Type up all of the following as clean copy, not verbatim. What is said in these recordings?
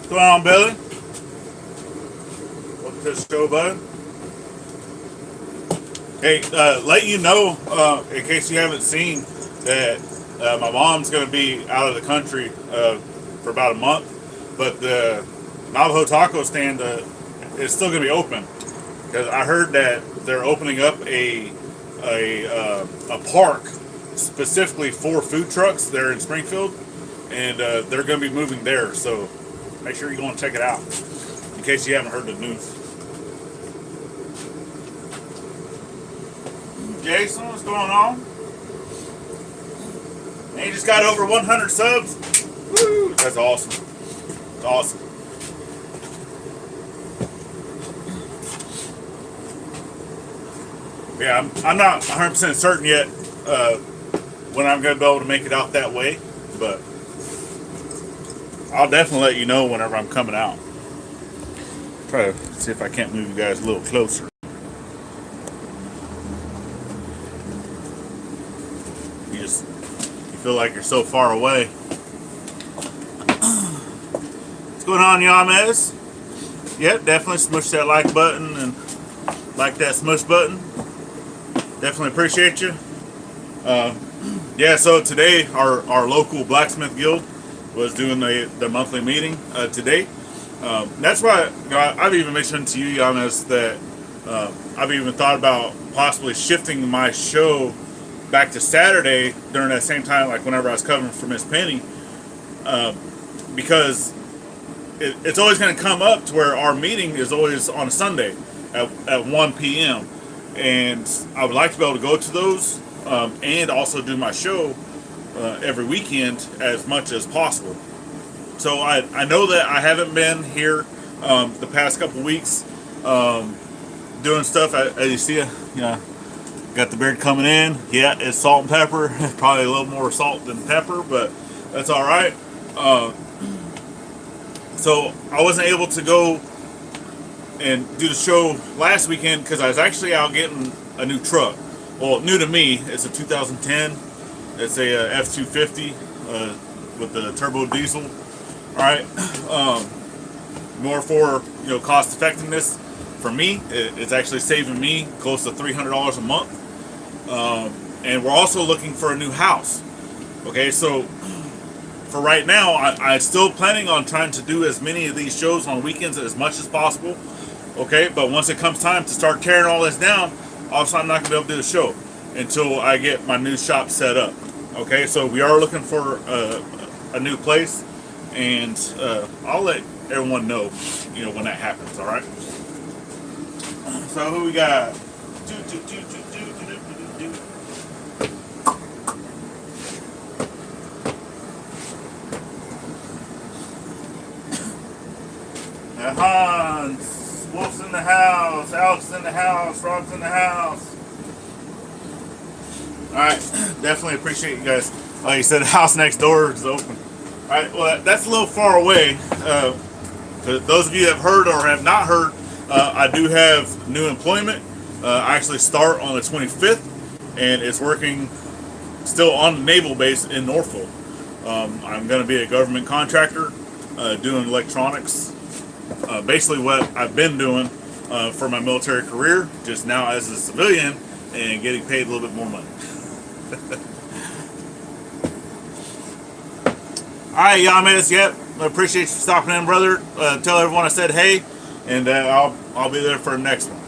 What's going on, Billy? Welcome to the show, bud. Hey, let you know, in case you haven't seen, that my mom's going to be out of the country for about a month, but the Navajo taco stand is still going to be open because I heard that they're opening up a park specifically for food trucks there in Springfield, and they're going to be moving there. So make sure you go and check it out in case you haven't heard the news. Jason, what's going on? And he just got over 100 subs. Woo! That's awesome. That's awesome. Yeah, I'm not 100% certain yet when I'm going to be able to make it out that way, but I'll definitely let you know whenever I'm coming out. Try to see if I can't move you guys a little closer. You feel like you're so far away. What's going on, Yamez? Yep, definitely smush that like button and like that smush button. Definitely appreciate you. Yeah, so today our local blacksmith guild was doing the monthly meeting today. That's why I've even mentioned to you, Yamez, that I've even thought about possibly shifting my show back to Saturday during that same time, like whenever I was covering for Miss Penny, because it's always going to come up to where our meeting is always on a Sunday at 1 p.m. And I would like to be able to go to those and also do my show every weekend as much as possible. So I know that I haven't been here the past couple weeks doing stuff. As you see, got the beard coming in. Yeah, it's salt and pepper. Probably a little more salt than pepper, but that's all right. So I wasn't able to go and do the show last weekend because I was actually out getting a new truck. Well, new to me. It's a 2010. It's a F-250 with the turbo diesel. All right. More for cost effectiveness for me. It's actually saving me close to $300 a month. And we're also looking for a new house. Okay, so for right now, I'm still planning on trying to do as many of these shows on weekends as much as possible. Okay, but once it comes time to start tearing all this down, obviously I'm not going to be able to do the show until I get my new shop set up. Okay, so we are looking for a new place, and I'll let everyone know, when that happens. All right. So who we got? Hans, Wolf's in the house, Alex in the house, Rob's in the house. Alright, definitely appreciate you guys. Like you said, the house next door is open. Alright, well, that's a little far away. For those of you that have heard or have not heard, I do have new employment. I actually start on the 25th, and it's working still on the naval base in Norfolk. I'm going to be a government contractor doing electronics. Basically what I've been doing for my military career, just now as a civilian and getting paid a little bit more money. Alright, Yamez, yep. I appreciate you stopping in, brother. Tell everyone I said hey, and I'll be there for the next one.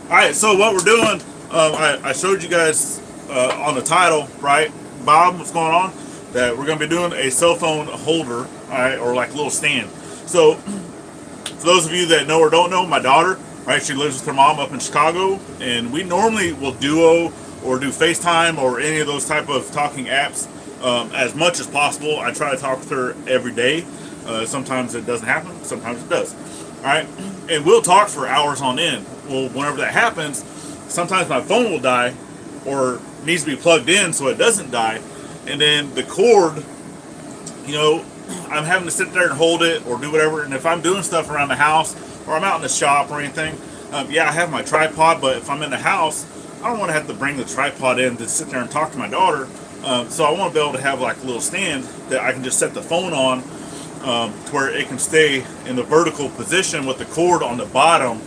Alright, so what we're doing, I showed you guys on the title, right? Bob, what's going on? That we're going to be doing a cell phone holder, all right, or like a little stand. So, for those of you that know or don't know, my daughter, right, she lives with her mom up in Chicago, and we normally will duo or do FaceTime or any of those type of talking apps as much as possible. I try to talk with her every day. Sometimes it doesn't happen, sometimes it does. All right, and we'll talk for hours on end. Well, whenever that happens, sometimes my phone will die or needs to be plugged in so it doesn't die. And then the cord, I'm having to sit there and hold it or do whatever. And if I'm doing stuff around the house or I'm out in the shop or anything, yeah, I have my tripod. But if I'm in the house, I don't want to have to bring the tripod in to sit there and talk to my daughter So I want to be able to have like a little stand that I can just set the phone on, to where it can stay in the vertical position with the cord on the bottom,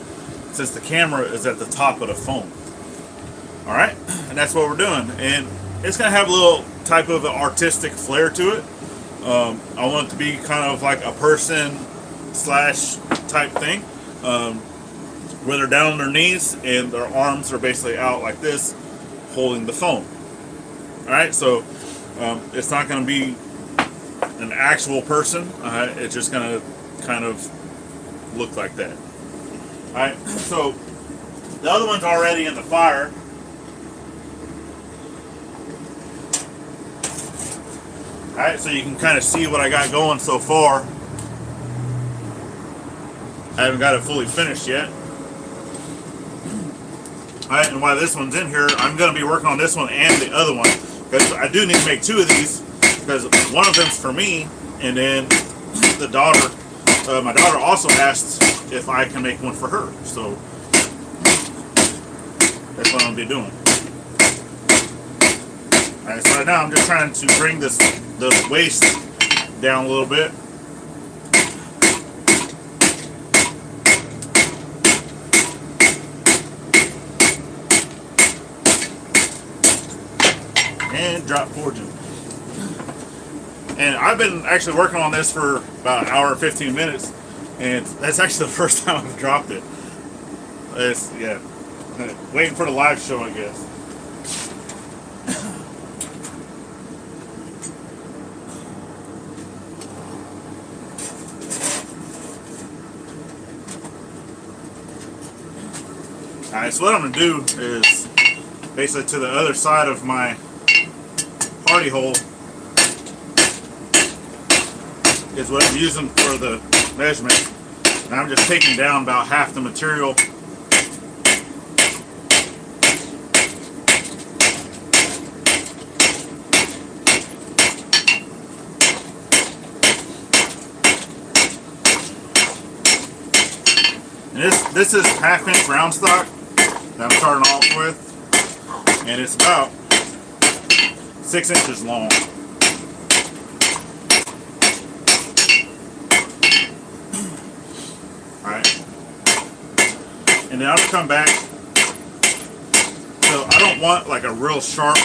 since the camera is at the top of the phone. All right, and that's what we're doing, and it's gonna have a little type of an artistic flair to it. I want it to be kind of like a person slash type thing, where they're down on their knees and their arms are basically out like this, holding the phone. All right, so it's not going to be an actual person. It's just going to kind of look like that. All right, so the other one's already in the fire. All right, so you can kind of see what I got going so far. I haven't got it fully finished yet. All right, and while this one's in here, I'm going to be working on this one and the other one, because I do need to make 2 of these, because one of them's for me, and then the daughter, my daughter also asked if I can make one for her, so that's what I'm going to be doing. All right, so right now I'm just trying to bring the waist down a little bit. And drop forging. And I've been actually working on this for about an hour and 15 minutes, and that's actually the first time I've dropped it. It's, yeah, waiting for the live show, I guess. Alright, so what I'm going to do is basically to the other side of my party hole is what I'm using for the measurement. And I'm just taking down about half the material. And this is 1/2 inch round stock that I'm starting off with, and it's about 6 inches long. Alright. And then I'll come back. So I don't want like a real sharp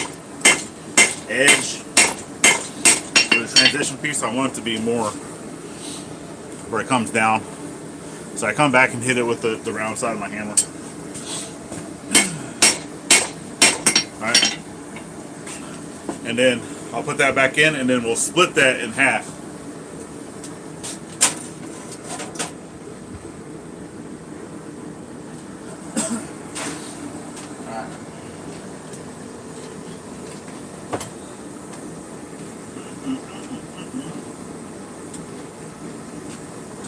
edge for the transition piece. I want it to be more where it comes down. So I come back and hit it with the round side of my hammer. Alright. And then I'll put that back in, and then we'll split that in half.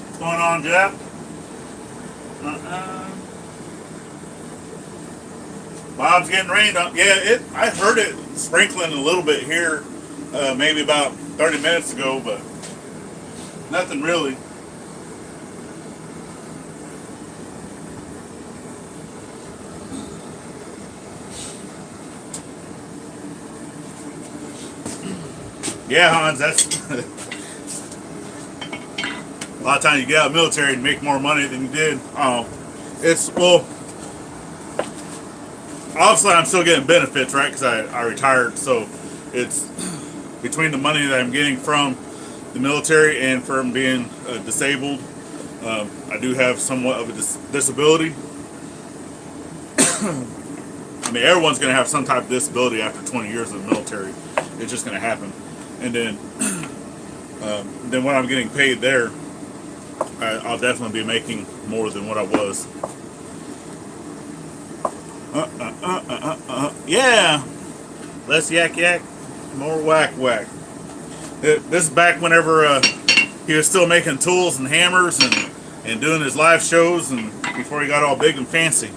What's going on, Jeff? Bob's getting rained on. Yeah, I heard it sprinkling a little bit here, maybe about 30 minutes ago, but nothing really. Yeah, Hans, that's a lot of times you get out of the military and make more money than you did. Well, obviously I'm still getting benefits, right? Because I retired, so it's between the money that I'm getting from the military and from being disabled. I do have somewhat of a disability. I mean, everyone's going to have some type of disability after 20 years of the military. It's just going to happen. And then when I'm getting paid there, I'll definitely be making more than what I was. Yeah, less yak, more whack. This is back whenever he was still making tools and hammers and doing his live shows, and before he got all big and fancy.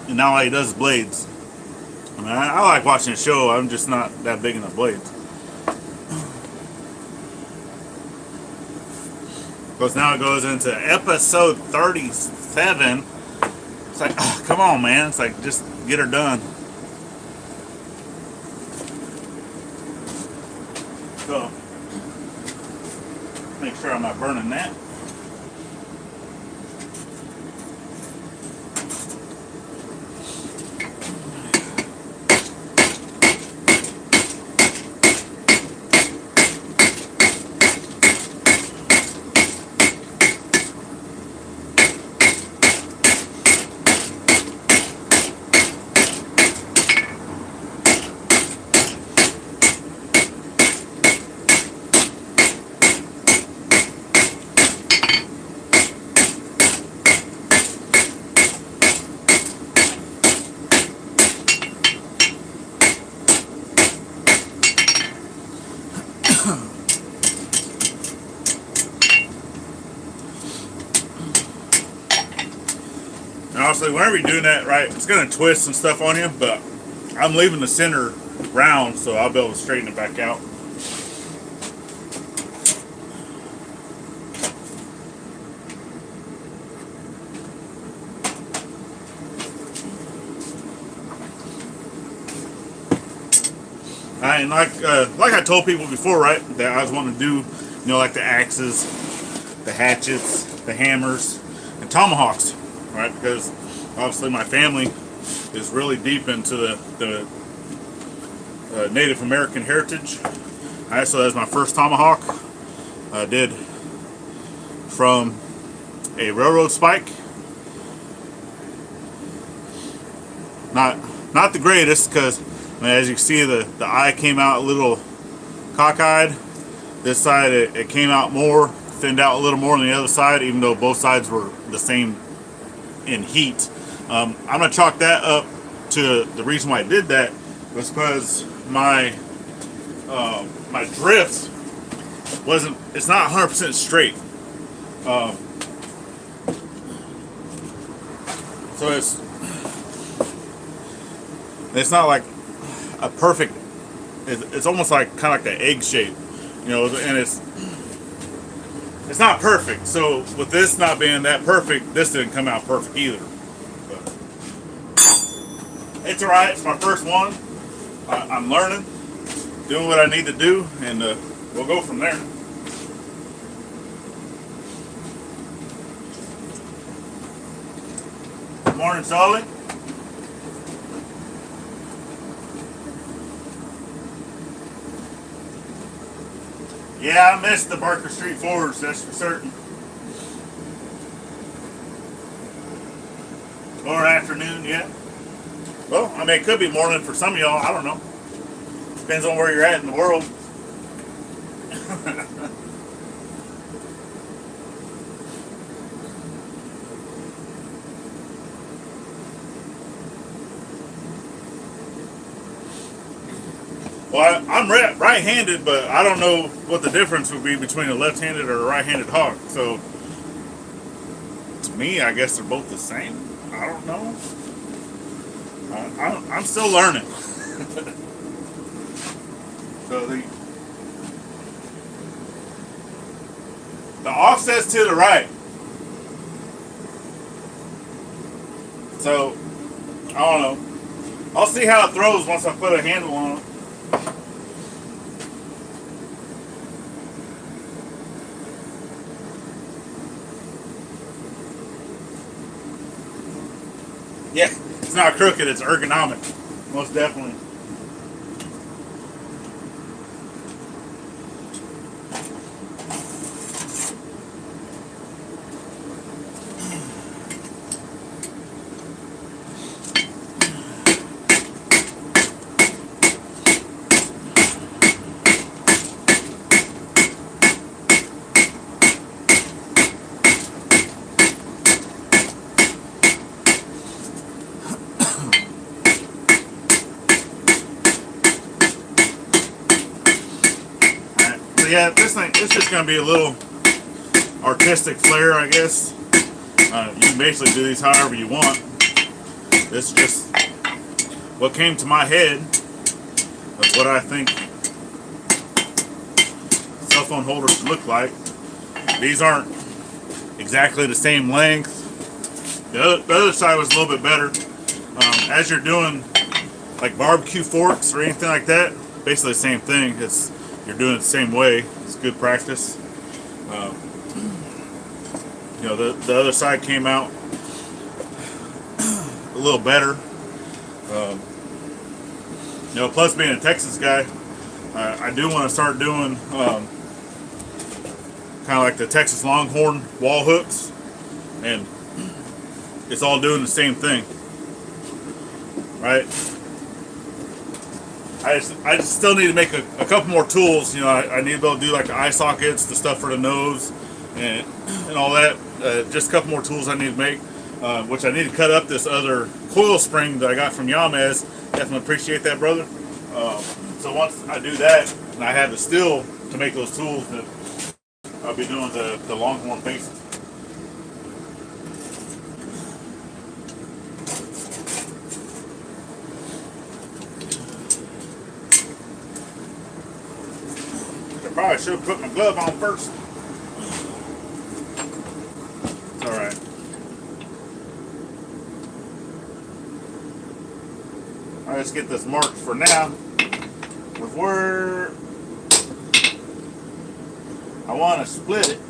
And now all he does is blades. I mean, I like watching the show. I'm just not that big into blades. Because now it goes into episode 37. It's like, oh, come on, man. It's like, just get her done. So make sure I'm not burning that. And obviously, whenever you're doing that, right, it's going to twist and stuff on you, but I'm leaving the center round, so I'll be able to straighten it back out. And like I told people before, right, that I was wanting to do, you know, like the axes, the hatchets, the hammers, and tomahawks, right? Because obviously my family is really deep into the Native American heritage. So that's my first tomahawk. I did from a railroad spike. Not the greatest, because as you can see, the eye came out a little cockeyed. This side it came out more, thinned out a little more than the other side, even though both sides were the same in heat. I'm gonna chalk that up to the reason why I did that was because my drift it's not 100% straight. So it's not like a perfect. It's almost like kind of like the egg shape, you know, and it's not perfect. So with this not being that perfect, this didn't come out perfect either. But it's alright. It's my first one. I'm learning, doing what I need to do, and we'll go from there. Good morning, Sully. Yeah, I missed the Barker Street Forge, that's for certain. Or afternoon, yeah. Well, I mean, it could be morning for some of y'all, I don't know. Depends on where you're at in the world. Well, I'm right-handed, but I don't know what the difference would be between a left-handed or a right-handed hawk. So, to me, I guess they're both the same. I don't know. I'm still learning. So the offset's to the right. So, I don't know. I'll see how it throws once I put a handle on it. Yeah, it's not crooked, it's ergonomic. Most definitely. Yeah, this thing, it's just going to be a little artistic flair, I guess. You can basically do these however you want. This is just what came to my head of what I think cell phone holders should look like. These aren't exactly the same length. The other side was a little bit better. As you're doing like barbecue forks or anything like that, basically the same thing. you're doing it the same way. It's good practice. You know, the other side came out a little better. You know, plus being a Texas guy, I do want to start doing kind of like the Texas Longhorn wall hooks, and it's all doing the same thing, right? I just still need to make a couple more tools. You know, I need to be able to do like the eye sockets, the stuff for the nose, and all that. Just a couple more tools I need to make, which I need to cut up this other coil spring that I got from Yamez. Definitely appreciate that, brother. So once I do that, and I have the steel to make those tools, then I'll be doing the Longhorn bases. I probably should have put my glove on first. It's all right. All right, let's get this marked for now with where I want to split it.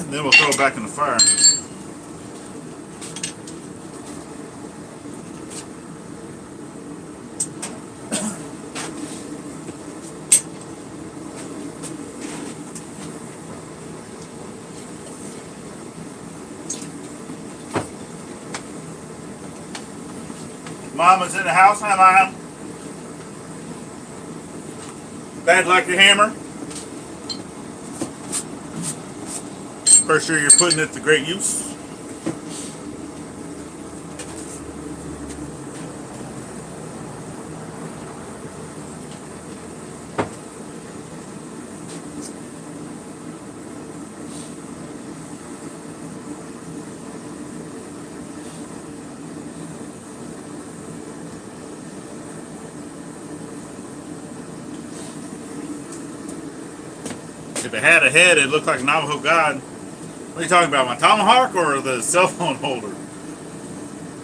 Then we'll throw it back in the fire. Mama's in the house, huh, Mom? Dad like the hammer? Pretty sure you're putting it to great use. If it had a head, it looked like a Navajo god. What are you talking about, my tomahawk or the cell phone holder?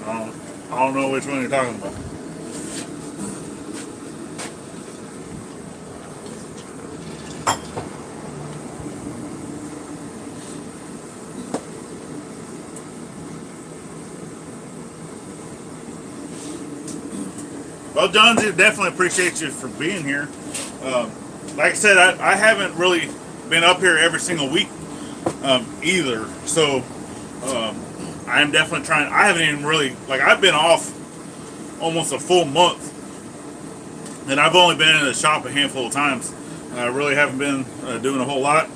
I don't know which one you're talking about. Well, Jonesy, definitely appreciate you for being here. Like I said, I haven't really been up here every single week either. So I'm definitely trying. I haven't even really, like, I've been off almost a full month, and I've only been in the shop a handful of times. I really haven't been doing a whole lot.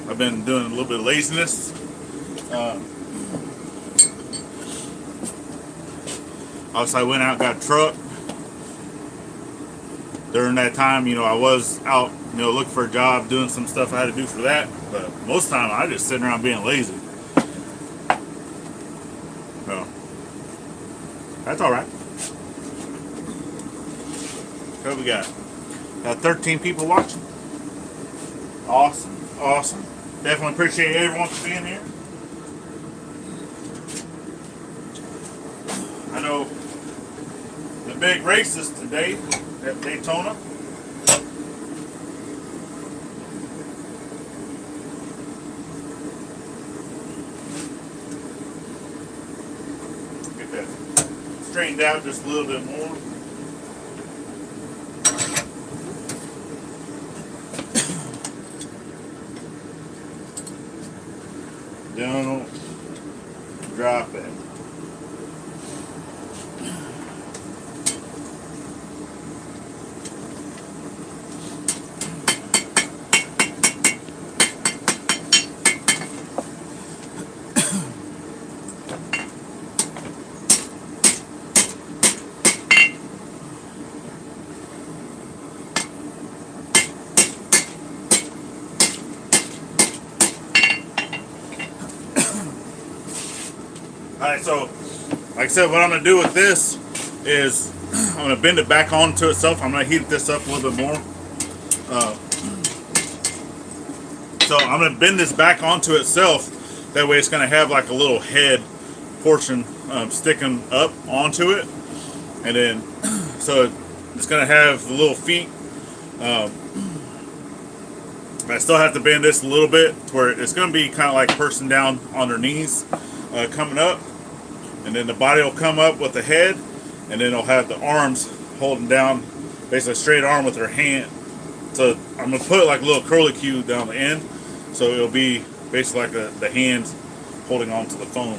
I've been doing a little bit of laziness. Also, I went out and got a truck. During that time, you know, I was out, you know, looking for a job, doing some stuff I had to do for that. But most of the time, I just sitting around being lazy. So, that's all right. What we got? Got 13 people watching. Awesome, awesome. Definitely appreciate everyone for being here. I know the big race is today at Daytona. Get that straightened out just a little bit more. Don't drop it. Alright, so like I said, what I'm going to do with this is I'm going to bend it back onto itself. I'm going to heat this up a little bit more. So I'm going to bend this back onto itself. That way it's going to have like a little head portion sticking up onto it. And then, so it's going to have the little feet. I still have to bend this a little bit to where it's going to be kind of like person down on their knees coming up. And then the body will come up with the head. And then it'll have the arms holding down, basically a straight arm with their hand. So I'm going to put like a little curlicue down the end. So it'll be basically like the hands holding on to the phone.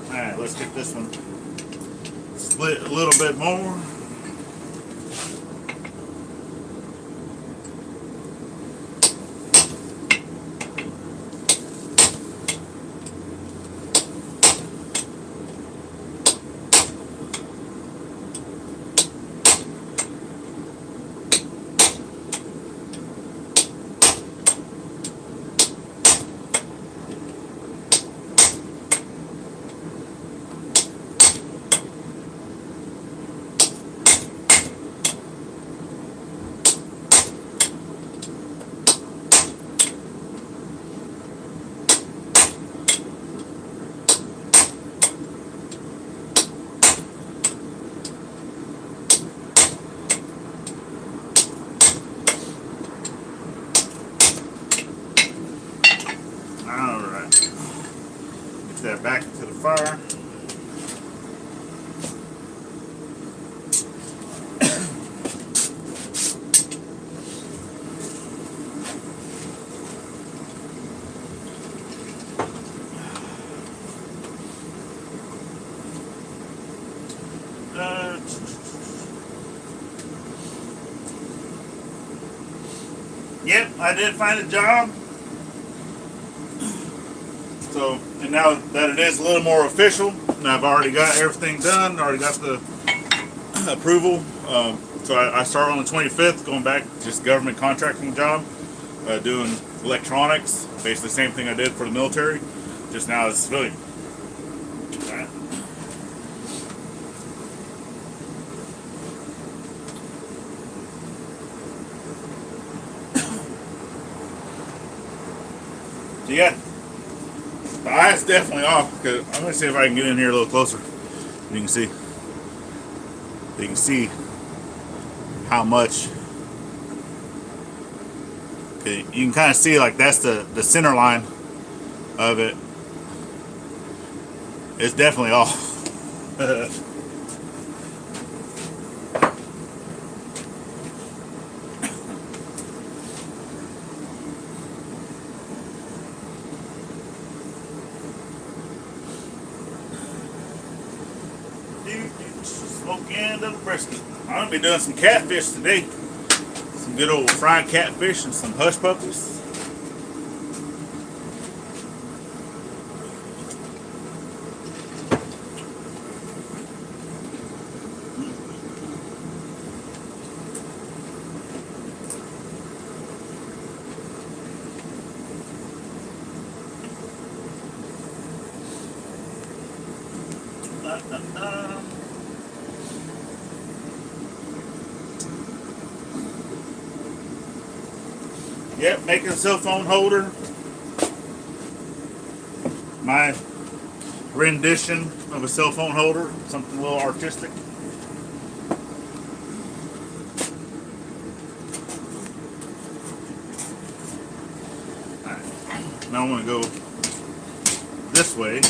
Alright, let's get this one split a little bit more. That back into the fire. Yep, I did find a job. So, and now that it is a little more official, and I've already got everything done, already got the approval. So I start on the 25th, going back just government contracting job, doing electronics, basically the same thing I did for the military, just now as a civilian. All right. So yeah. The eye's definitely off, because I'm going to see if I can get in here a little closer. You can see. You can see how much. Okay, you can kind of see like that's the center line of it. It's definitely off. Smoke end of the brisket. I'm gonna be doing some catfish today. Some good old fried catfish and some hush puppies. Yep, making a cell phone holder. My rendition of a cell phone holder, something a little artistic. Alright, now I'm going to go this way.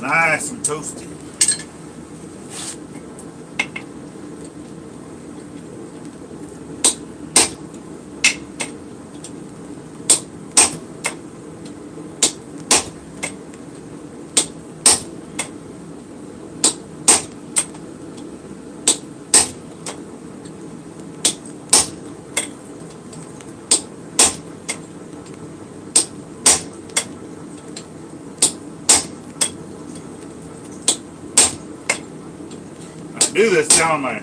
Nice and toasty. Do this down my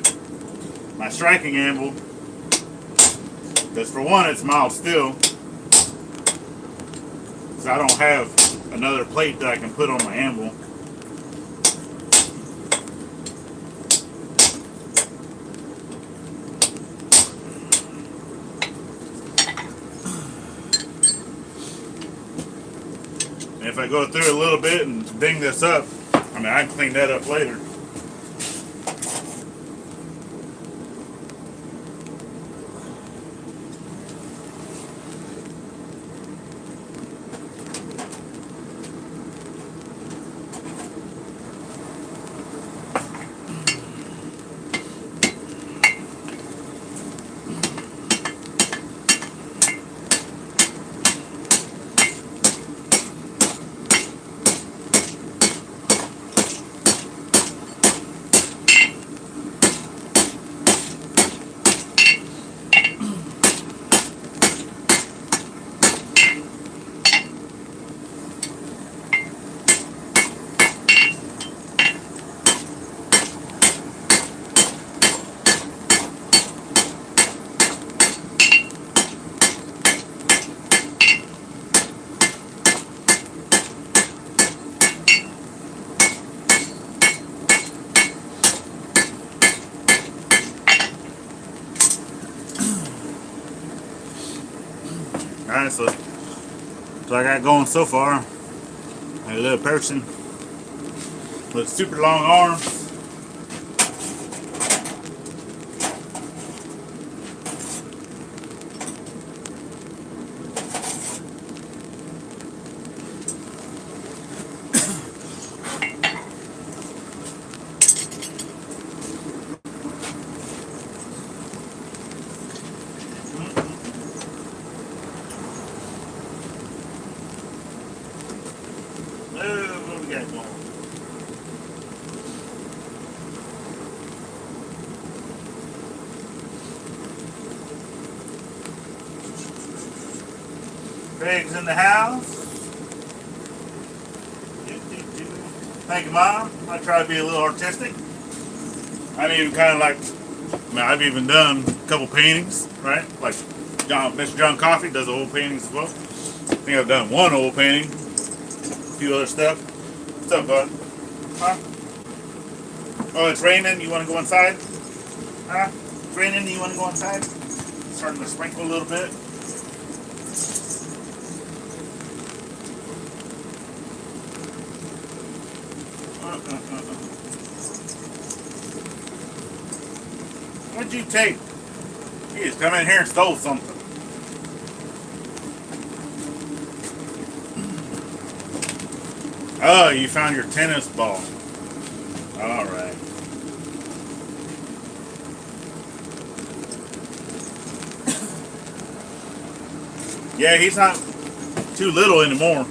striking anvil because for one it's mild steel, because I don't have another plate that I can put on my anvil. And if I go through a little bit and ding this up, I mean I can clean that up later. Alright, so I got going so far. A little person with super long arms. What we got going? Craig's in the house. Thank you, Mom. I try to be a little artistic. I've even kind of like, I mean, I've even done a couple paintings, right? Like Mr. John Coffey does oil paintings as well. I think I've done one oil painting, a few other stuff. What's up, bud? Huh? Oh, it's raining. You want to go inside? Huh? It's raining. You want to go inside? It's starting to sprinkle a little bit. What'd you take? You just come in here and stole something. Oh, you found your tennis ball. Alright. Yeah, he's not too little anymore.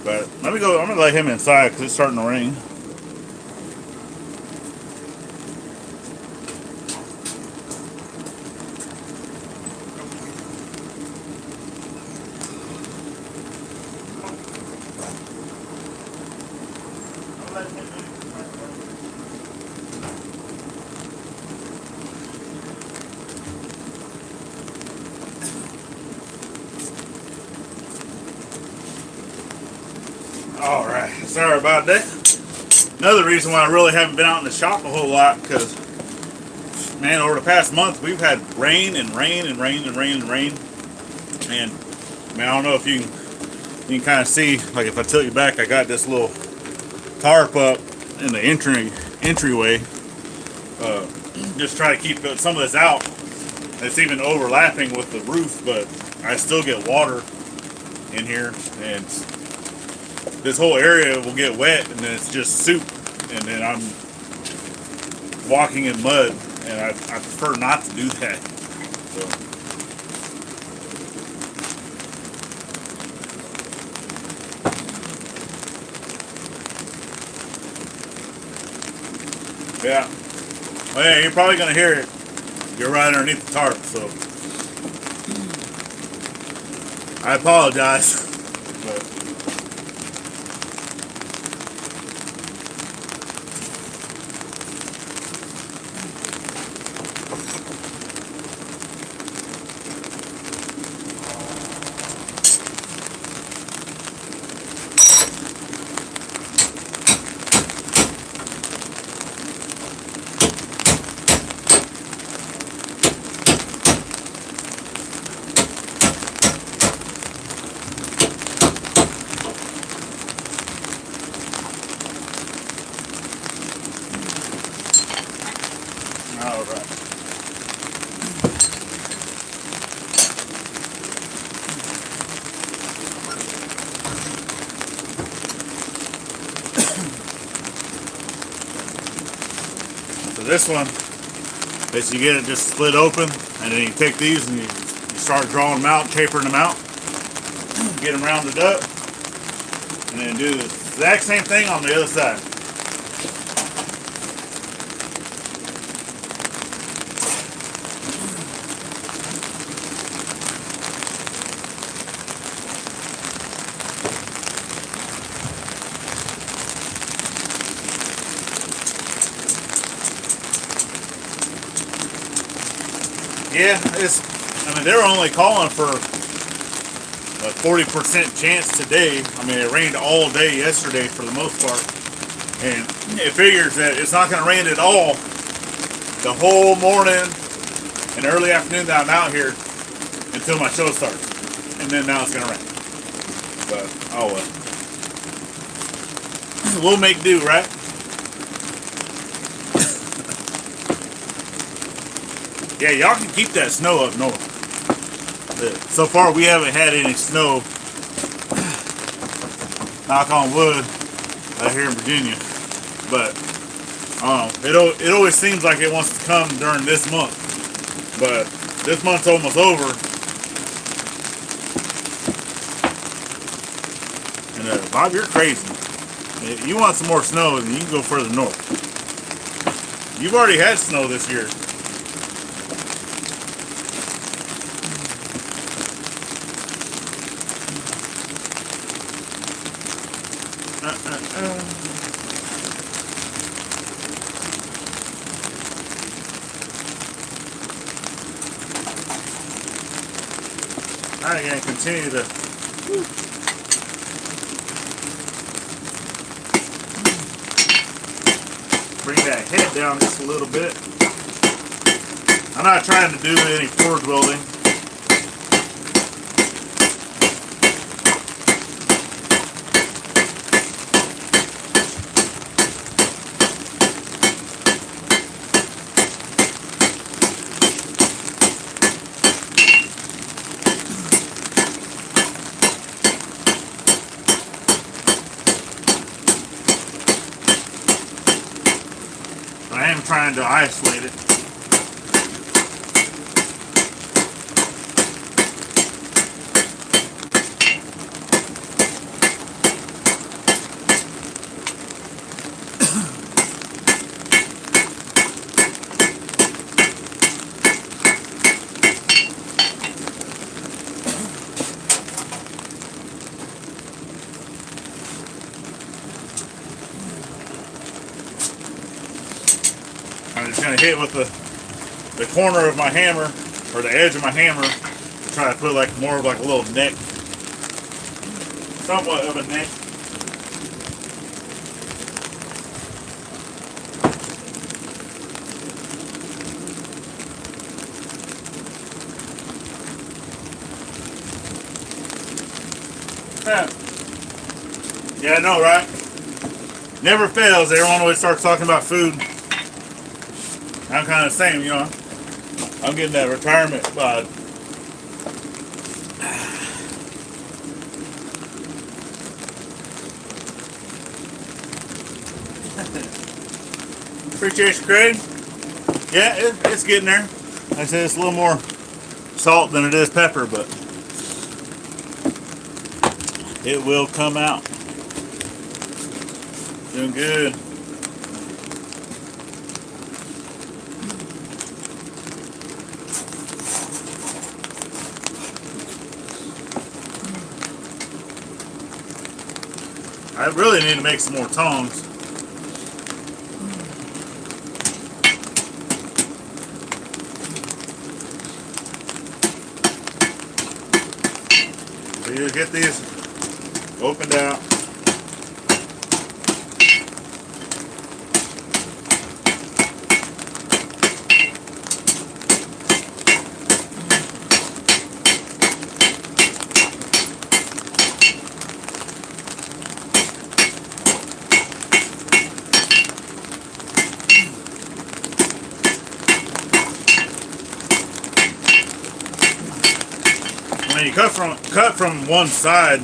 But let me go. I'm going to let him inside because it's starting to rain. Alright, sorry about that. Another reason why I really haven't been out in the shop a whole lot, because, man, over the past month, we've had rain and rain and rain and rain and rain. And, man, I don't know if you can kind of see, like if I tilt you back, I got this little tarp up in the entryway. Just try to keep some of this out. It's even overlapping with the roof, but I still get water in here, and this whole area will get wet, and then it's just soup, and then I'm walking in mud, and I prefer not to do that. So. Yeah. Well, yeah, you're probably gonna hear it. You're right underneath the tarp, so I apologize. But all right. So this one, basically you get it just split open, and then you take these and you start drawing them out, tapering them out, get them rounded up, and then do the exact same thing on the other side. Yeah, I mean, they were only calling for a 40% chance today. I mean, it rained all day yesterday for the most part. And it figures that it's not going to rain at all the whole morning and early afternoon that I'm out here until my show starts. And then now it's going to rain. But, oh well. We'll make do, right? Yeah, y'all can keep that snow up north. So far, we haven't had any snow, knock on wood, out here in Virginia. But it always seems like it wants to come during this month. But this month's almost over. And Bob, you're crazy. If you want some more snow, then you can go further north. You've already had snow this year. I'm going to continue to bring that head down just a little bit. I'm not trying to do any forge welding. I am trying to isolate it. I'm just going to hit with the corner of my hammer, or the edge of my hammer, to try to put like more of like a little neck, somewhat of a neck. Yeah, I know, right? Never fails. Everyone always starts talking about food. I'm kind of the same, you know. I'm getting that retirement bod. Appreciate you, Craig. Yeah, it's getting there. Like I said, it's a little more salt than it is pepper, but it will come out. Doing good. I really need to make some more tongs. So you get these opened out. When you cut from one side,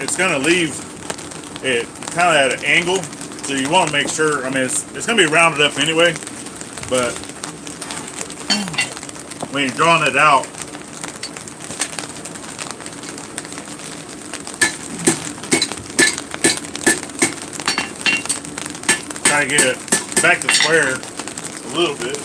it's going to leave it kind of at an angle, so you want to make sure. I mean, it's going to be rounded up anyway, but when you're drawing it out, try to get it back to square a little bit.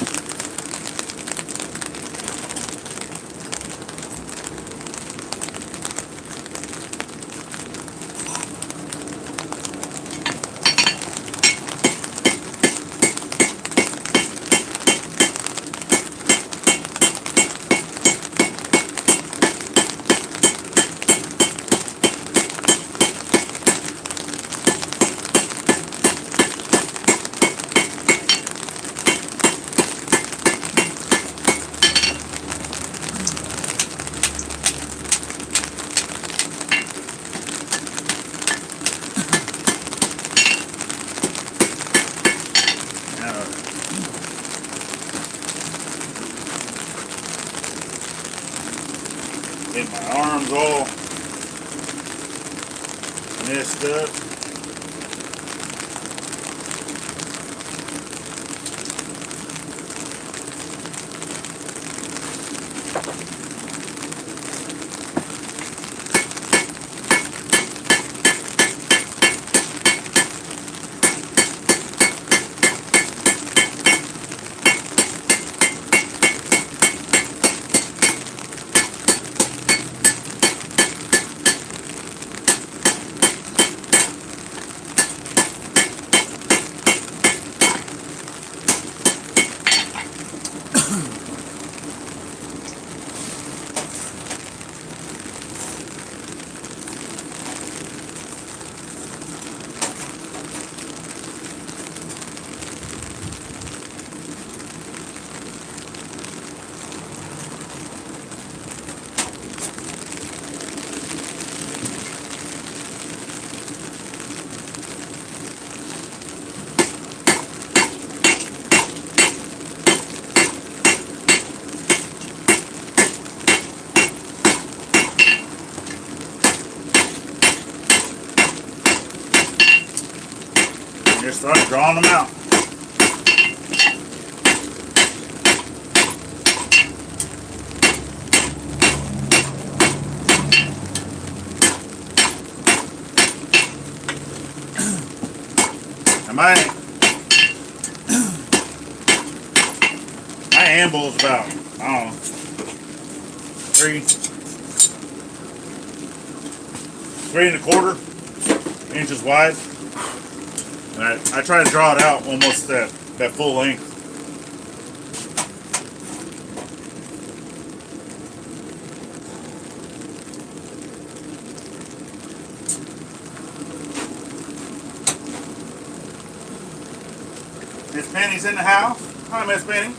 Get my arms all messed up. Just start drawing them out. And my amble is about, I don't know, 3.25 inches wide. I try to draw it out almost that full length. Miss Penny's in the house. Hi, Miss Penny.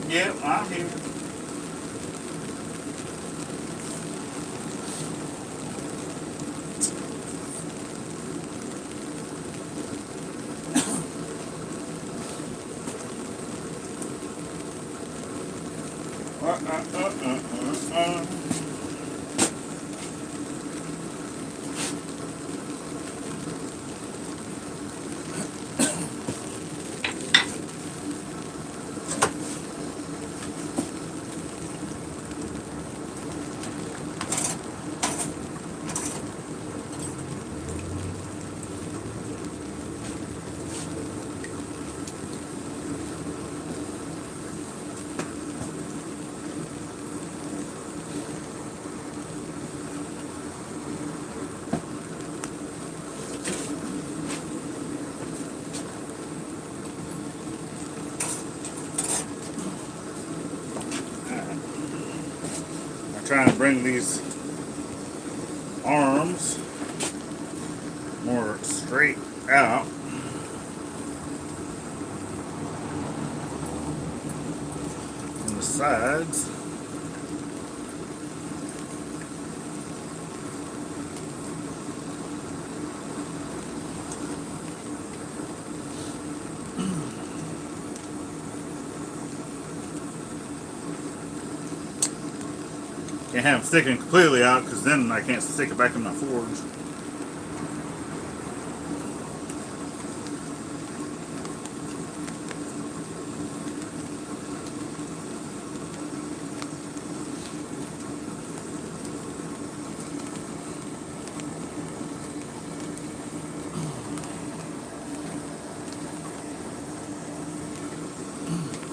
Yep, I'm here. Trying to bring these arms more straight out. On the sides. Can't have them sticking completely out because then I can't stick it back in my forge.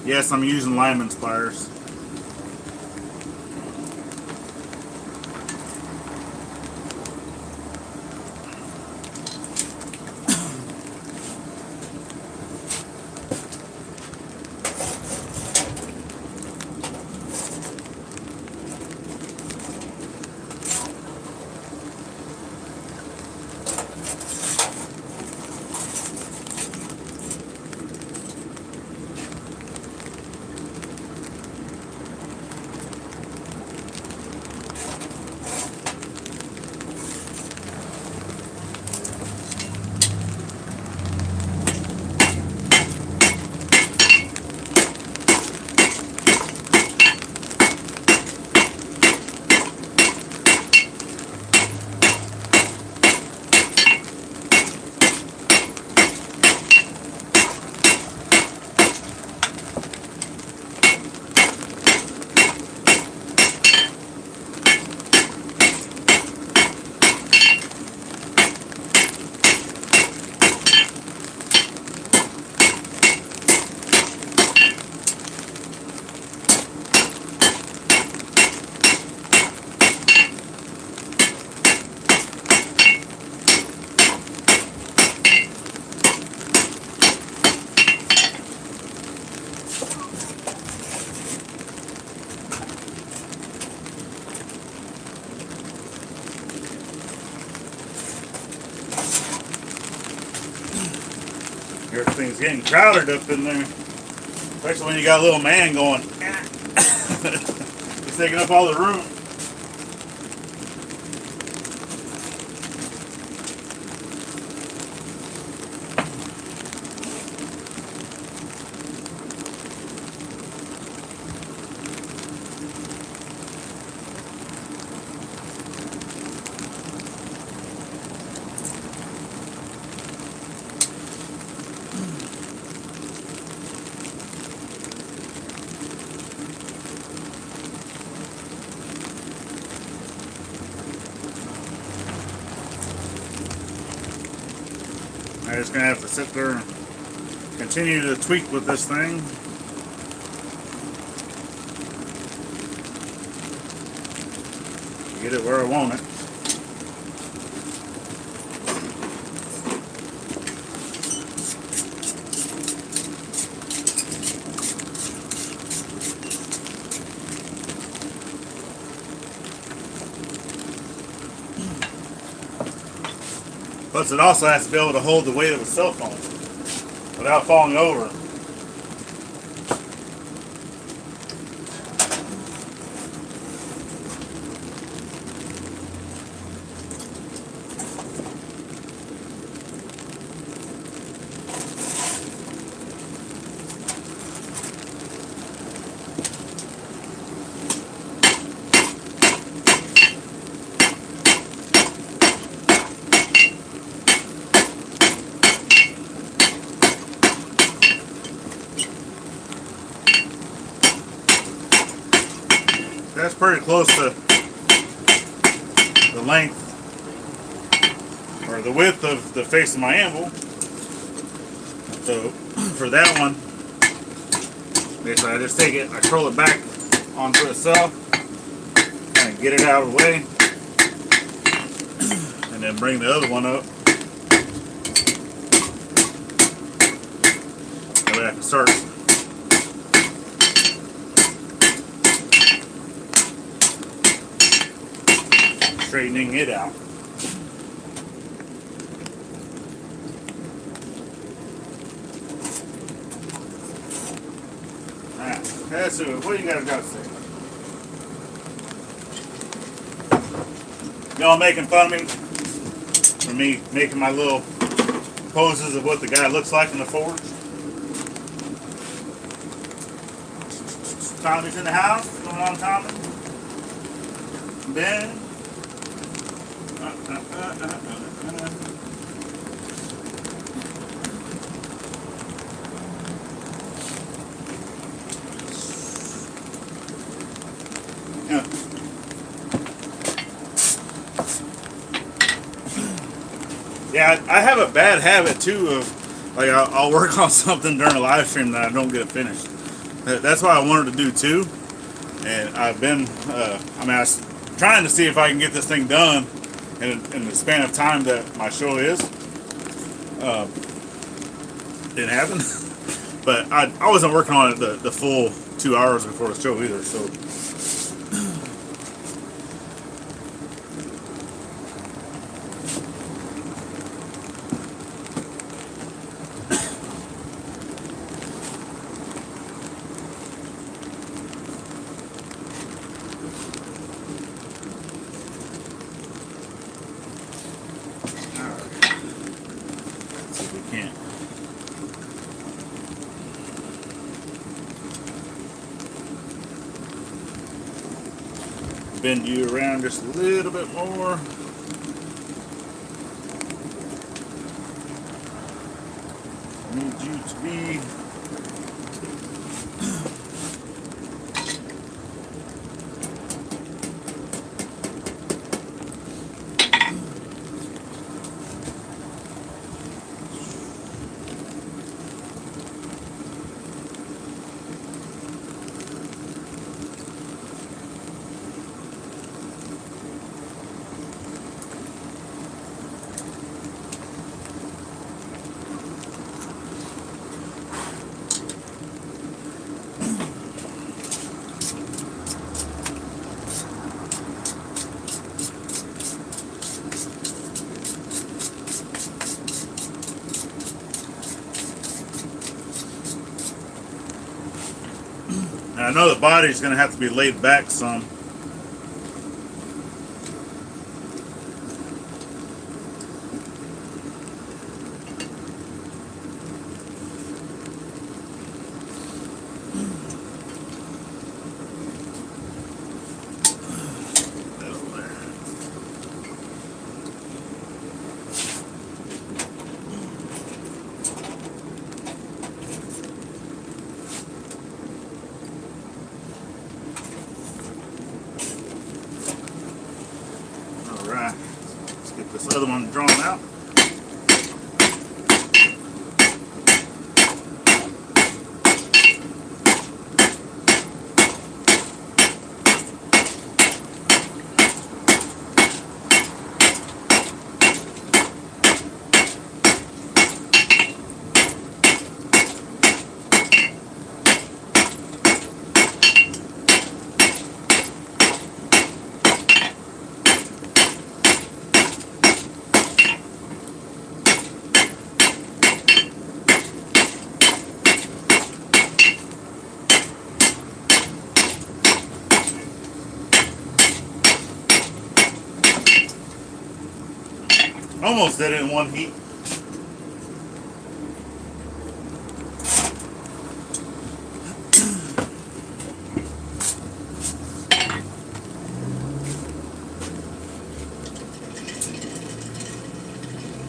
Yes, I'm using lineman's pliers. Everything's getting crowded up in there. Especially when you got a little man going. He's taking up all the room. I'm just going to have to sit there and continue to tweak with this thing. Get it where I want it. Plus, it also has to be able to hold the weight of a cell phone without falling over. that's pretty close to the length or the width of the face of my anvil. So for that one, basically I just take it, I curl it back onto itself, kind of get it out of the way, and then bring the other one up. That way I can start straightening it out. Alright, that's it. What do you got to say? Y'all making fun of me for me making my little poses of what the guy looks like in the forge? Tommy's in the house. What's going on, Tommy? Ben? Yeah, I have a bad habit too of, like, I'll work on something during a live stream that I don't get it finished. That's why I wanted to do two, and I've been, I was trying to see if I can get this thing done in the span of time that my show is. Didn't happen, but I wasn't working on it the full 2 hours before the show either, so. Bend you around just a little bit more. I need you to be I know the body's going to have to be laid back some. Let's get this other one drawn out. Almost did it in one heat.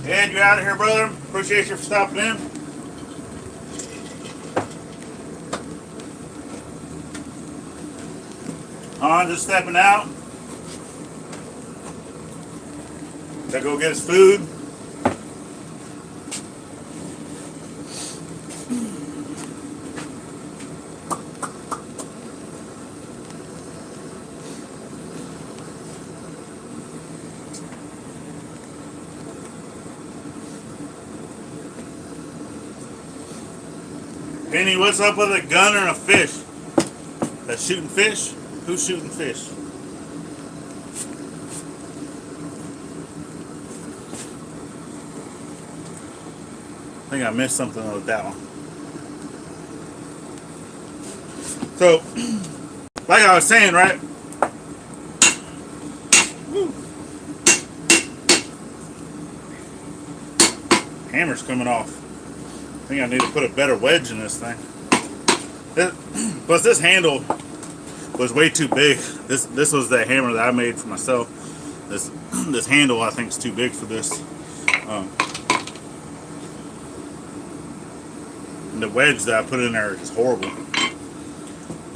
Ed, you out of here, brother? Appreciate you for stopping in. Han just stepping out. Gotta go get his food. Penny, what's up with a gun or a fish? That's shooting fish? Who's shooting fish? I think I missed something with that one. So, like I was saying, right? Woo. Hammer's coming off. I think I need to put a better wedge in this thing. Plus, this handle was way too big. This was the hammer that I made for myself. This handle I think is too big for this. And the wedge that I put in there is horrible.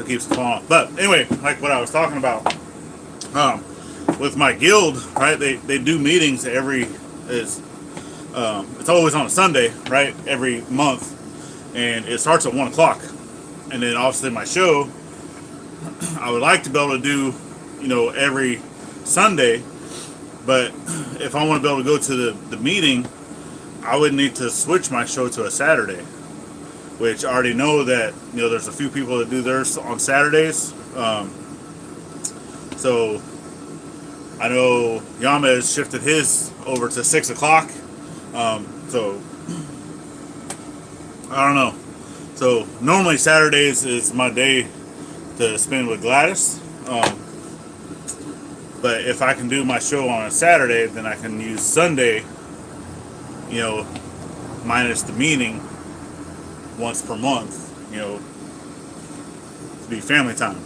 It keeps falling off. But anyway, like what I was talking about, with my guild, right? They do meetings it's always on a Sunday, right? Every month, and it starts at 1 o'clock. And then obviously my show, I would like to be able to do, every Sunday. But if I want to be able to go to the meeting, I would need to switch my show to a Saturday. Which I already know that, there's a few people that do theirs on Saturdays. So I know Yama has shifted his over to 6 o'clock. So I don't know. So normally Saturdays is my day to spend with Gladys. But if I can do my show on a Saturday, then I can use Sunday, minus the meeting once per month, to be family time.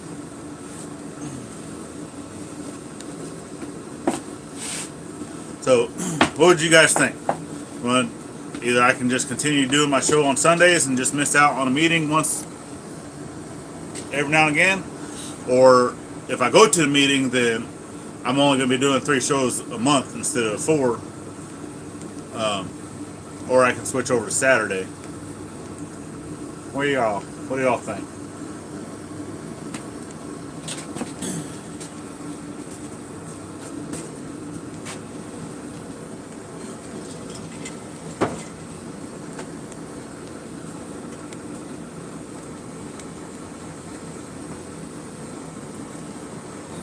So, what would you guys think? Well, either I can just continue doing my show on Sundays and just miss out on a meeting once every now and again, or if I go to the meeting, then I'm only going to be doing 3 shows a month instead of 4, or I can switch over to Saturday. What do y'all think?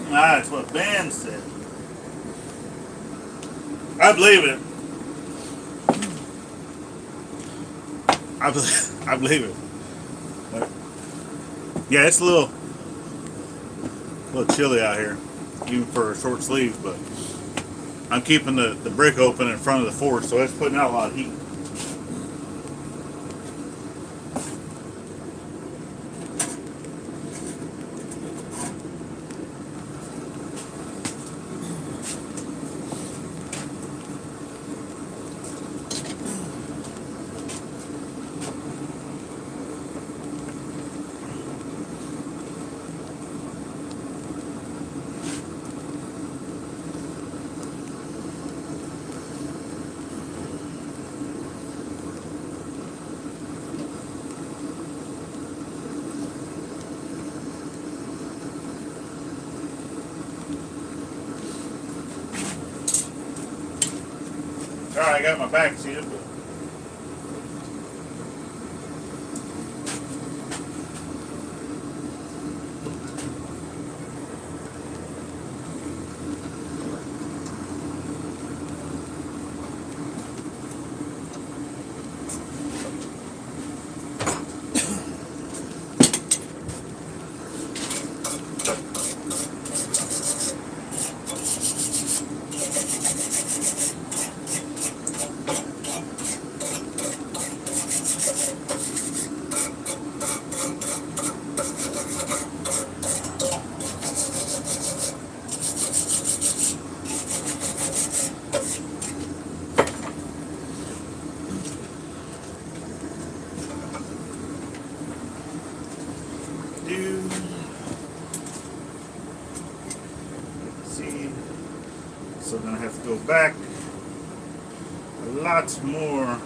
That's what Ben said. I believe it. I believe it. But yeah, it's a little chilly out here, even for a short sleeve. But I'm keeping the brick open in front of the forge, so it's putting out a lot of heat. Alright, I got my back seated, but go back a lot more.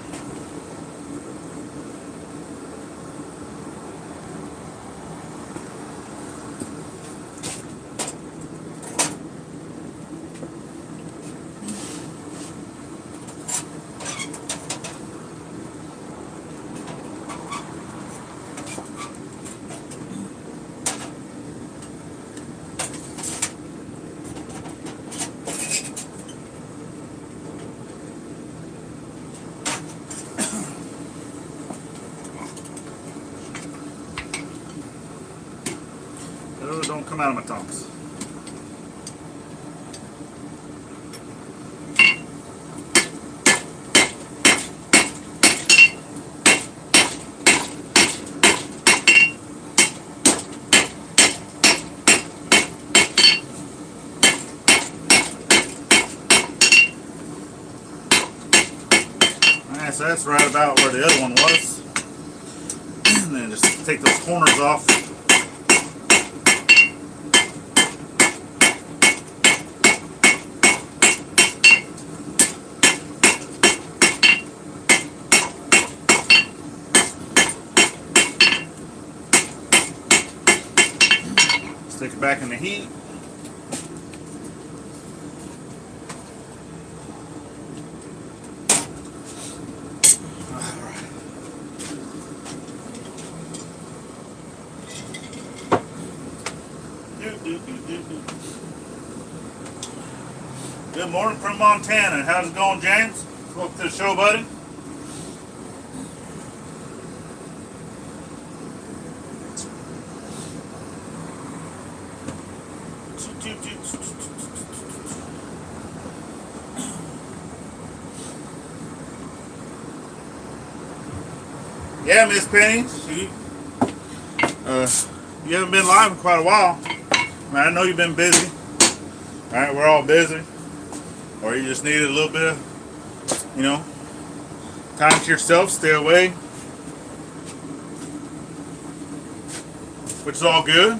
Don't come out of my tongues. Alright, so that's right about where the other one was. And then just take those corners off. Stick it back in the heat. Alright. Good morning from Montana. How's it going, James? Welcome to the show, buddy. Yeah, Miss Penny, you haven't been live in quite a while. I know you've been busy. All right, we're all busy. Or you just needed a little bit of, time to yourself, stay away. Which is all good.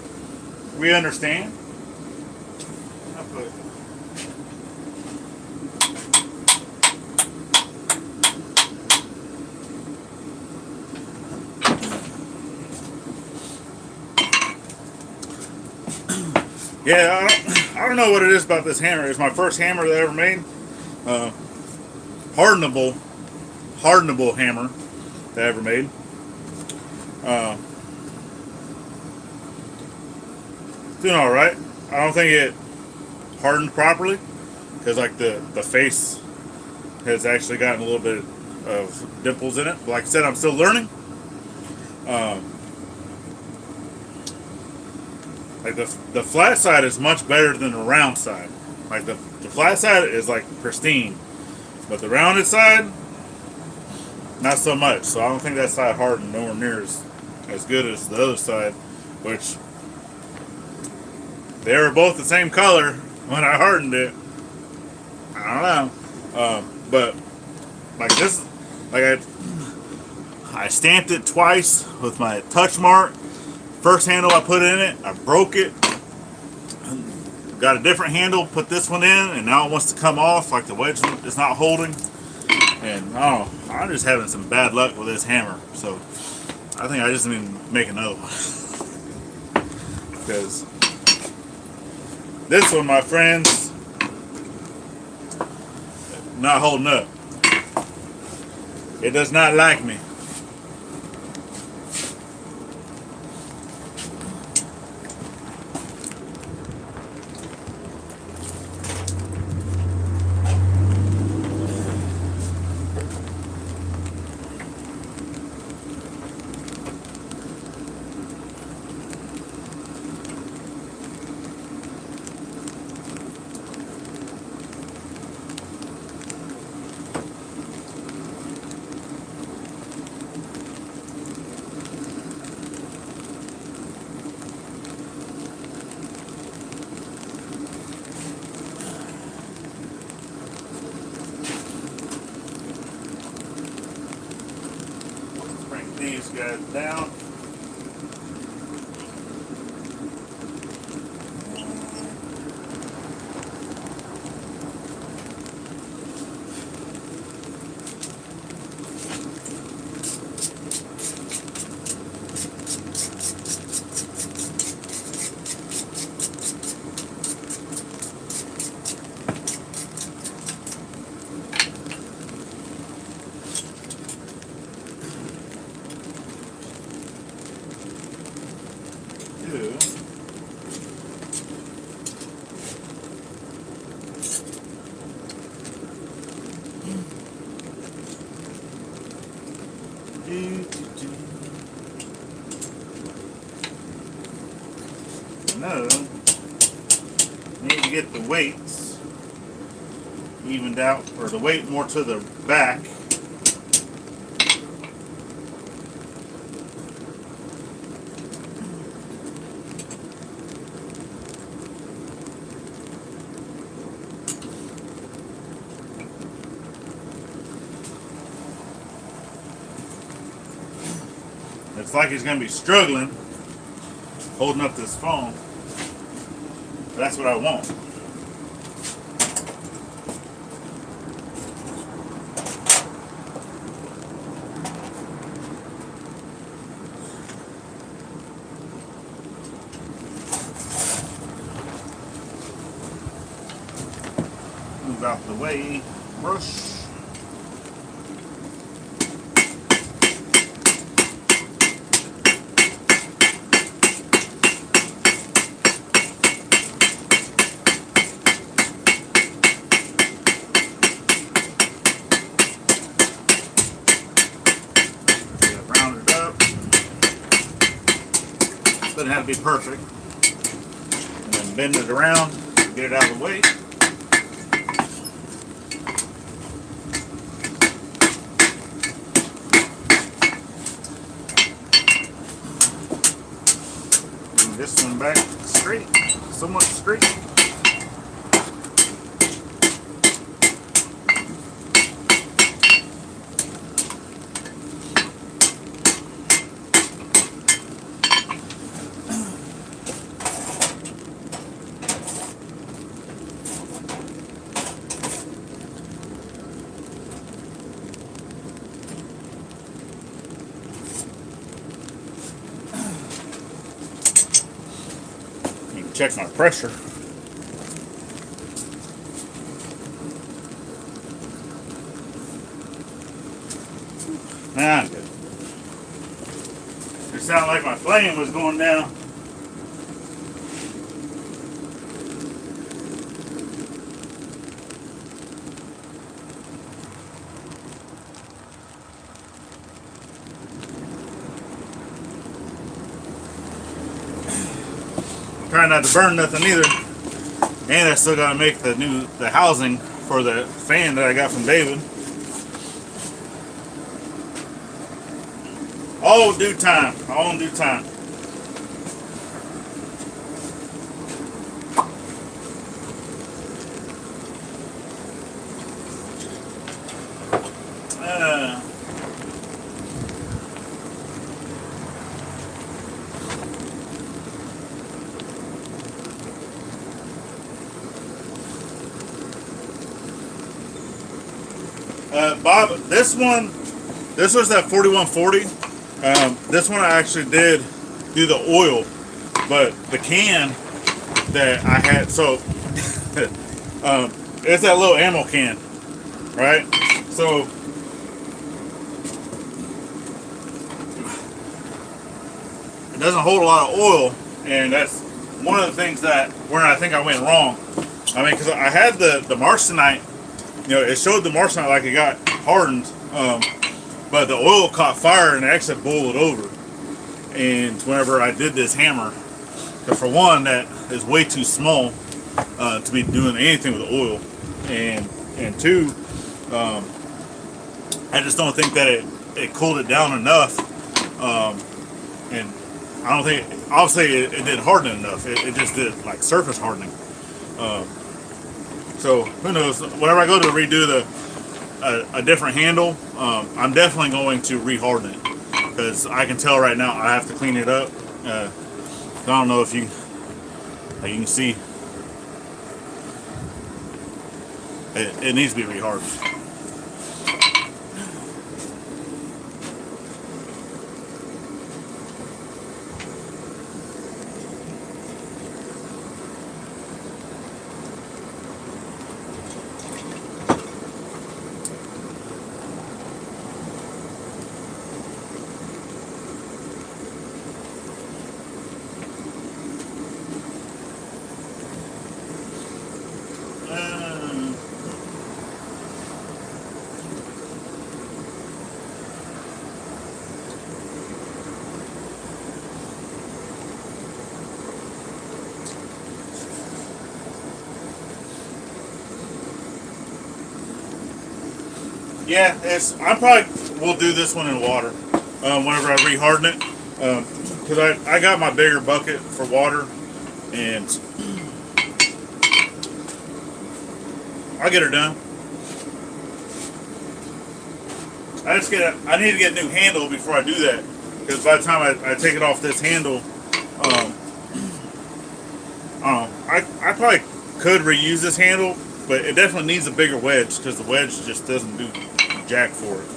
We understand. Yeah, I don't know what it is about this hammer. It's my first hammer that I ever made. Hardenable hammer that I ever made. Doing all right. I don't think it hardened properly because like the face has actually gotten a little bit of dimples in it. But like I said, I'm still learning. Like the flat side is much better than the round side. Like the flat side is like pristine, but the rounded side, not so much. So I don't think that side hardened nowhere near as good as the other side, which they were both the same color when I hardened it. I don't know, but like this, like I stamped it twice with my touch mark. First handle I put in it, I broke it. Got a different handle, put this one in, and now it wants to come off, like the wedge is not holding. And I don't know, I'm just having some bad luck with this hammer. So I think I just need to make another one. Because this one, my friends, not holding up. It does not like me. These guys down. do. No, need to get the weights evened out, or the weight more to the back. Looks like he's going to be struggling holding up this phone. That's what I want. Move out the way, brush. Doesn't have to be perfect. And then bend it around, get it out of the way. Bring this one back straight, somewhat straight. Check my pressure. Nah, I'm good. It sounded like my flame was going down. Trying not to burn nothing either, and I still gotta make the housing for the fan that I got from David. All in due time. All in due time. Bob, this was that 4140. This one I actually did do the oil, but the can that I had, so it's that little ammo can, right? So it doesn't hold a lot of oil, and that's one of the things that where I think I went wrong. I mean, because I had the marstenite, you know, it showed the marstenite like it got hardened, but the oil caught fire and it actually boiled over. And whenever I did this hammer, for one, that is way too small to be doing anything with oil, and two, I just don't think that it cooled it down enough, and I don't think obviously it didn't harden enough. It just did like surface hardening. So who knows? Whenever I go to redo a different handle, I'm definitely going to reharden it, because I can tell right now I have to clean it up. I don't know if you can see it needs to be rehardened. Yeah, I probably will do this one in water whenever I reharden it, because I got my bigger bucket for water, and I'll get her done. I need to get a new handle before I do that, because by the time I take it off this handle, I don't know. I probably could reuse this handle, but it definitely needs a bigger wedge because the wedge just doesn't do jack for it.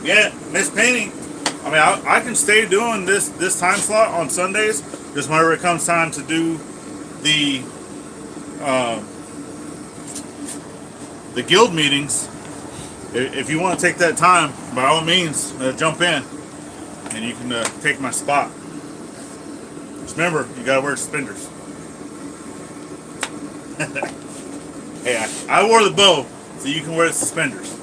Yeah, Miss Penny. I mean, I can stay doing this time slot on Sundays, just whenever it comes time to do the guild meetings. If you want to take that time, by all means, jump in, and you can take my spot. Just remember, you gotta wear suspenders. Hey, I wore the bow, so you can wear the suspenders.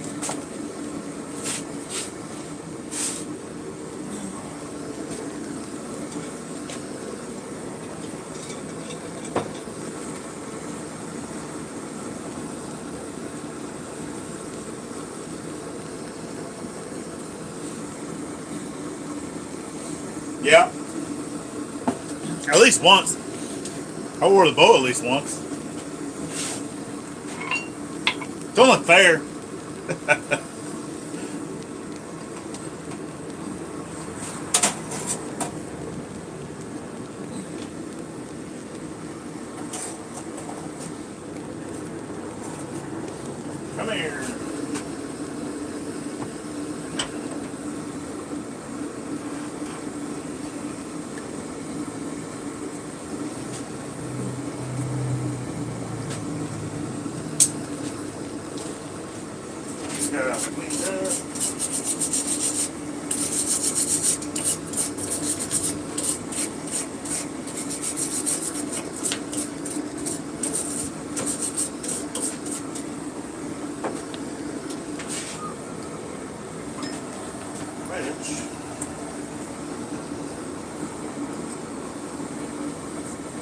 Yeah. At least once. I wore the bow at least once. It's only fair. Come here.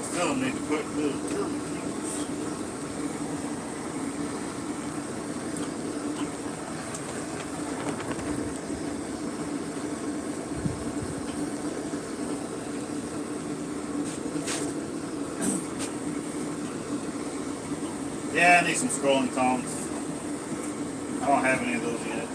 Still need to put little turkey. Yeah, I need some scrolling tongs. I don't have any of those yet.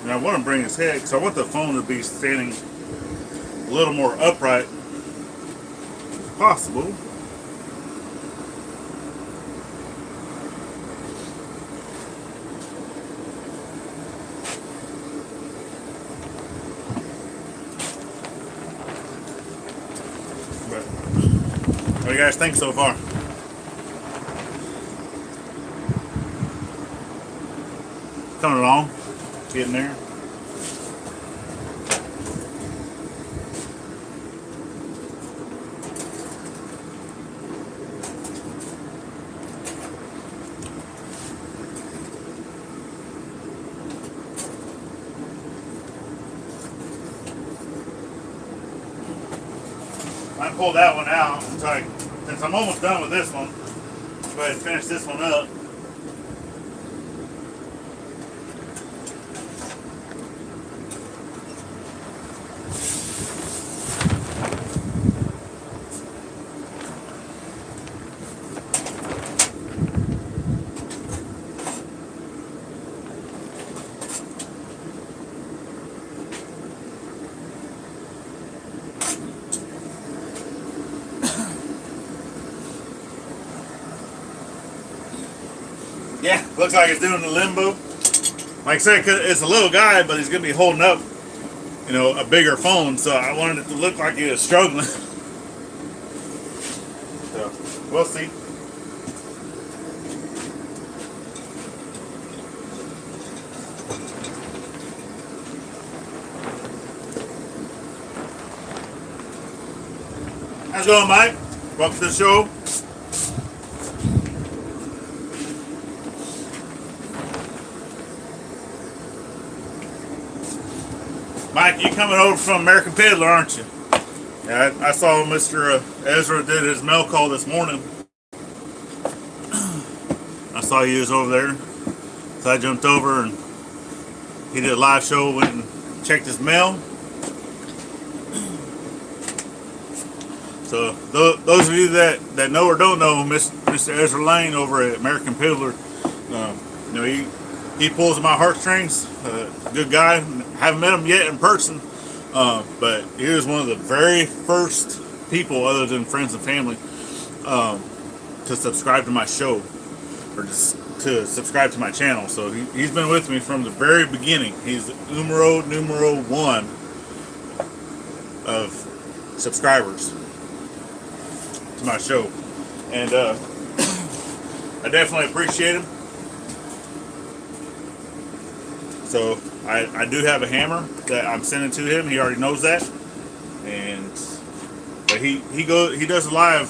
And I want to bring his head because I want the phone to be standing a little more upright if possible. But what do you guys think so far? Coming along, getting there. I pulled that one out since I'm almost done with this one. Go ahead and finish this one up. Yeah, looks like it's doing the limbo. Like I said, 'cause it's a little guy, but he's gonna be holding up, you know, a bigger phone. So I wanted it to look like he was struggling. So we'll see. How's it going, Mike? Welcome to the show. Mike, you coming over from American Peddler, aren't you? Yeah, I saw Mr. Ezra did his mail call this morning. I saw you was over there. So I jumped over and he did a live show, went and checked his mail. So those of you that know or don't know Mr. Ezra Lane over at American Peddler, you know, he pulls at my heartstrings. Good guy. Haven't met him yet in person, but he was one of the very first people, other than friends and family, to subscribe to my show, or just to subscribe to my channel. So he's been with me from the very beginning. He's numero one of subscribers to my show, and I definitely appreciate him. So I do have a hammer that I'm sending to him. He already knows that, but he does a live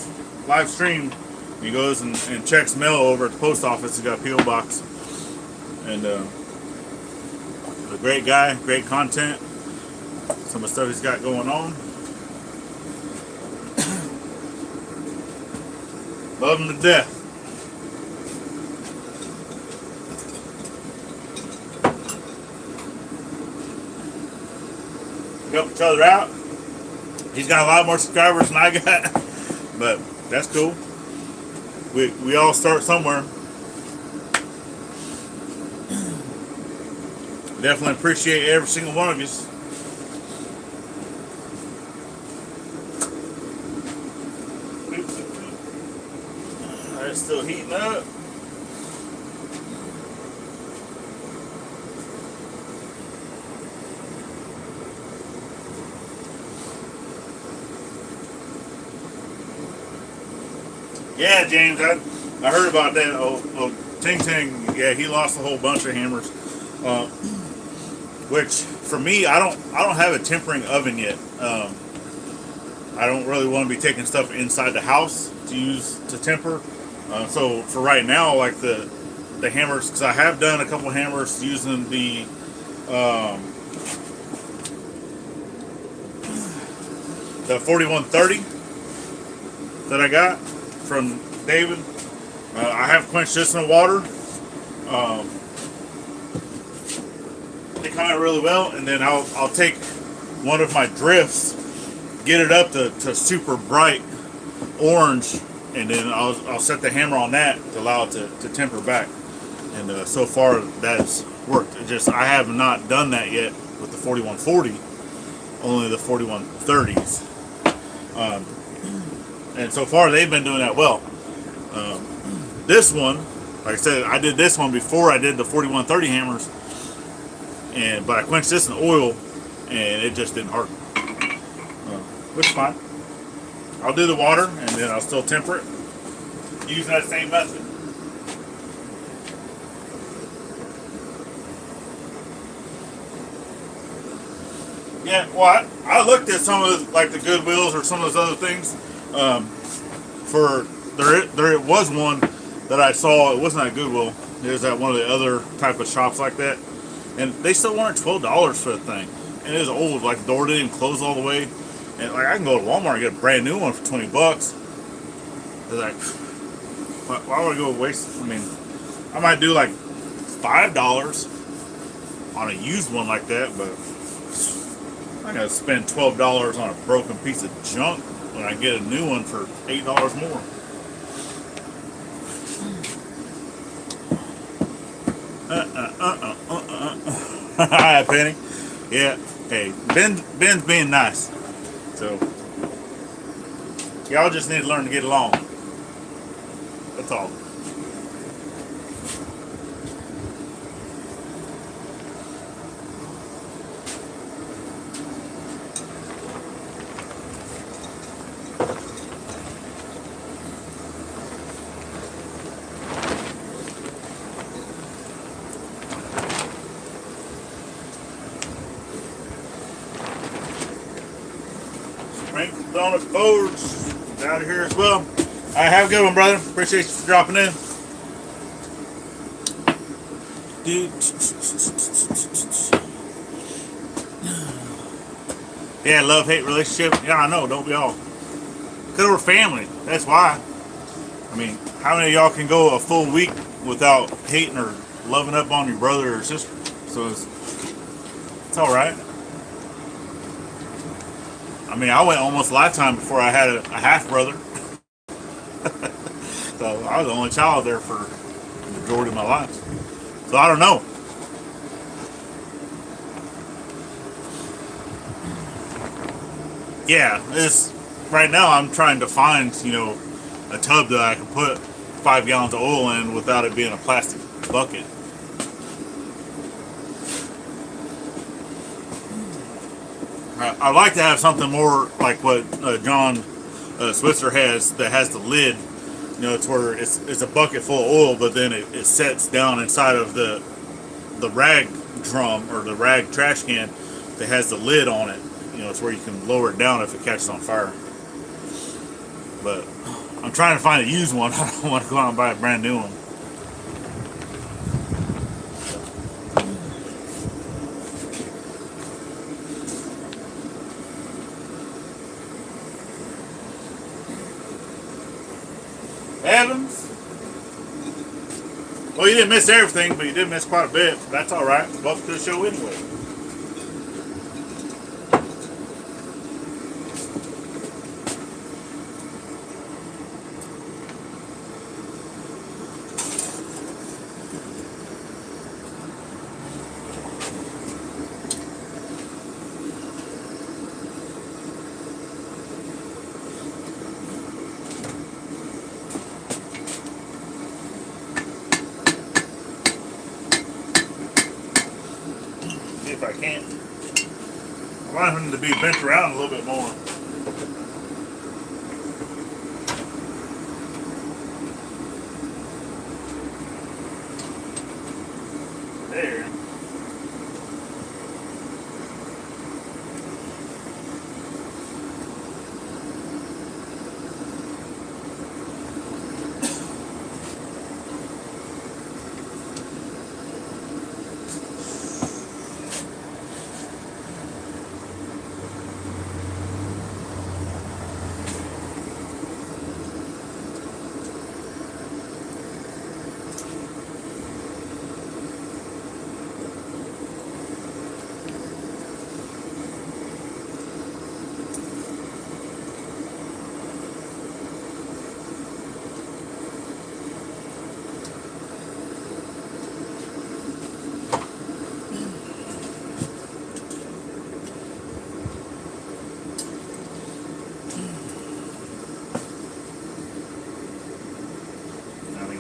stream. He goes and checks mail over at the post office. He's got a PO box, and a great guy, great content. Some of the stuff he's got going on. Love him to death. Help each other out. He's got a lot more subscribers than I got, but that's cool. We all start somewhere. Definitely appreciate every single one of you. It's still heating up. Yeah, James, I heard about that. Oh, Ting Ting, yeah, he lost a whole bunch of hammers. Which for me, I don't have a tempering oven yet. I don't really want to be taking stuff inside the house to use to temper. So for right now, like the hammers, because I have done a couple hammers using the 4130 that I got from David. I have quenched this in water. They come out really well, and then I'll take one of my drifts, get it up to super bright orange, and then I'll set the hammer on that to allow it to temper back. And so far that's worked. I have not done that yet with the 4140, only the 4130s. And so far they've been doing that well. This one, like I said, I did this one before I did the 4130 hammers, but I quenched this in oil and it just didn't harden, which is fine. I'll do the water and then I'll still temper it using that same method. Yeah, well, I looked at some of the, like the Goodwills or some of those other things. There was one that I saw. It wasn't at Goodwill. It was at one of the other type of shops like that, and they still wanted $12 for the thing. And it was old. Like the door didn't even close all the way. And like I can go to Walmart and get a brand new one for $20. They're like, why would I go waste? I mean, I might do like $5 on a used one like that, but I gotta spend $12 on a broken piece of junk when I get a new one for $8 more. Hi, Penny. Yeah. Hey, Ben's being nice. So y'all just need to learn to get along. That's all. Frank on the Forge out of here as well. All right, have a good one, brother. Appreciate you for dropping in. Yeah, love-hate relationship. Yeah, I know. Don't we all? Because we're family. That's why. I mean, how many of y'all can go a full week without hating or loving up on your brother or sister? So it's all right. I mean, I went almost a lifetime before I had a half brother. So I was the only child there for the majority of my life. So I don't know. Yeah, it's right now I'm trying to find, a tub that I can put 5 gallons of oil in without it being a plastic bucket. I'd like to have something more like what John Switzer has, that has the lid. It's where it's a bucket full of oil, but then it sets down inside of the rag drum or the rag trash can that has the lid on it. It's where you can lower it down if it catches on fire. But I'm trying to find a used one. I don't want to go out and buy a brand new one. Evans? Well, you didn't miss everything, but you did miss quite a bit. That's all right. Welcome to the show anyway. If I can. I want him to be bent around a little bit more. There.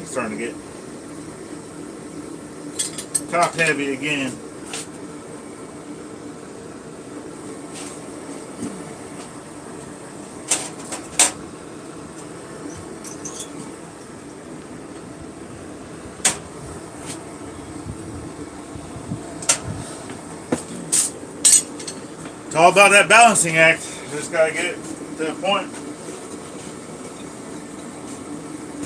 Starting to get top heavy again. It's all about that balancing act. You just gotta get it to a point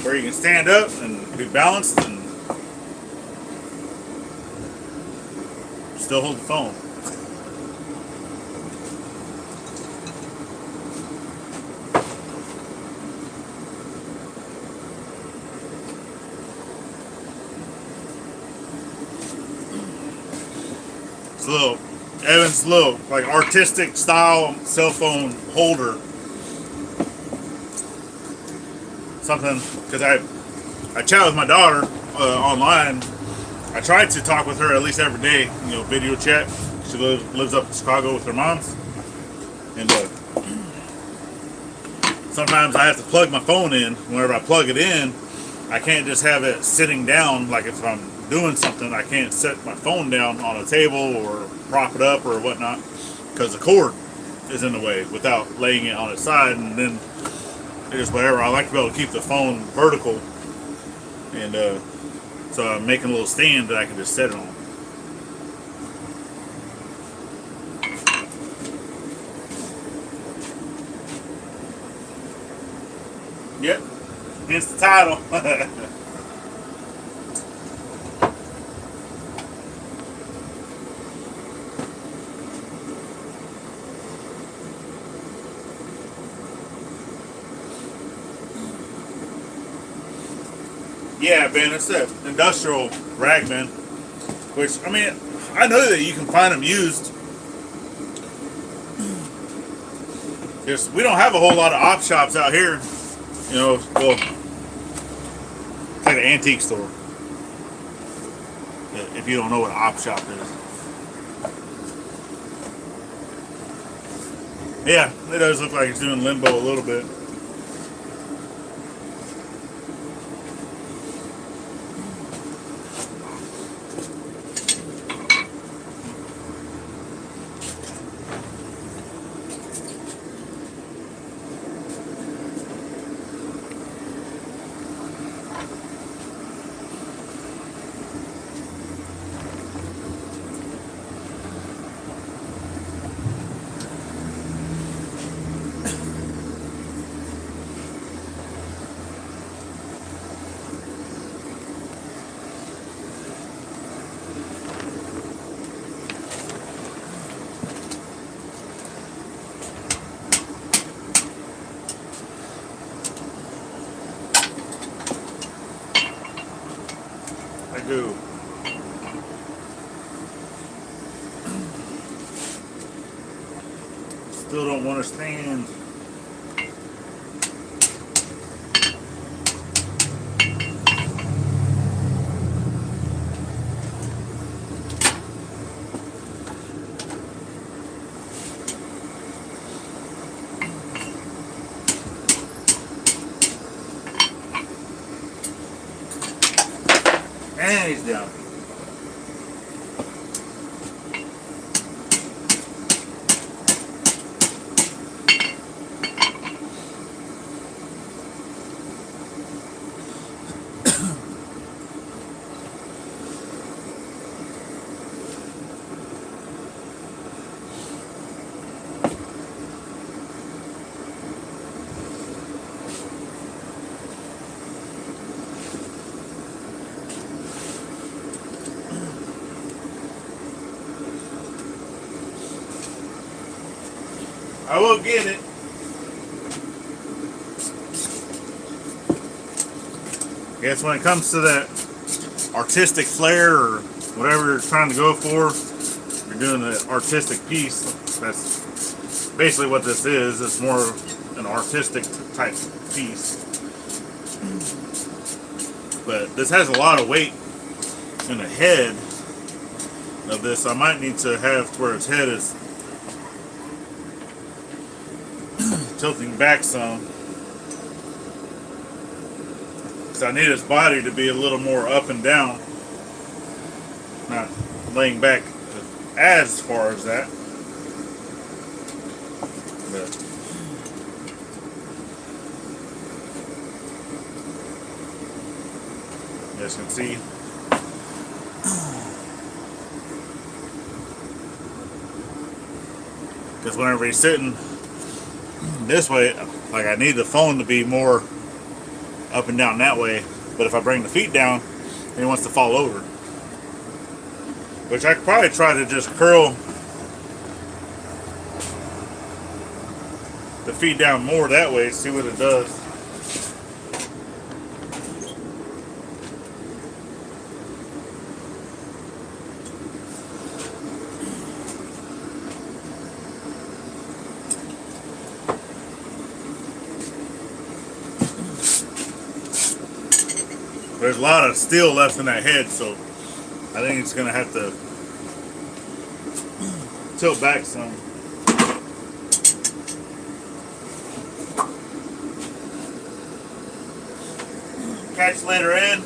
where you can stand up and be balanced and still hold the phone. It's a little Evan's little like artistic style cell phone holder. Something, because I chat with my daughter online. I try to talk with her at least every day, video chat. She lives up in Chicago with her mom's, and sometimes I have to plug my phone in. Whenever I plug it in, I can't just have it sitting down. Like if I'm doing something, I can't set my phone down on a table or prop it up or whatnot, because the cord is in the way without laying it on its side, and then just whatever. I like to be able to keep the phone vertical, and so I'm making a little stand that I can just set it on. Yep. Hence the title. Yeah, Ben, it's that industrial rag, man. Which, I mean, I know that you can find them used. Just, we don't have a whole lot of op shops out here. You know, well, like an antique store. If you don't know what an op shop is. Yeah, it does look like it's doing limbo a little bit. I do. Still don't want to stand. And he's down. I will get it. Guess when it comes to that artistic flair or whatever you're trying to go for, you're doing an artistic piece. That's basically what this is. It's more an artistic type piece. But this has a lot of weight in the head of this. I might need to have to where its head is tilting back some, because I need his body to be a little more up and down, not laying back as far as that. But you guys can see. Because whenever he's sitting this way, like, I need the phone to be more up and down that way, but if I bring the feet down, he wants to fall over. Which I could probably try to just curl the feet down more that way, see what it does. There's a lot of steel left in that head, so I think it's going to have to tilt back some. Catch later in.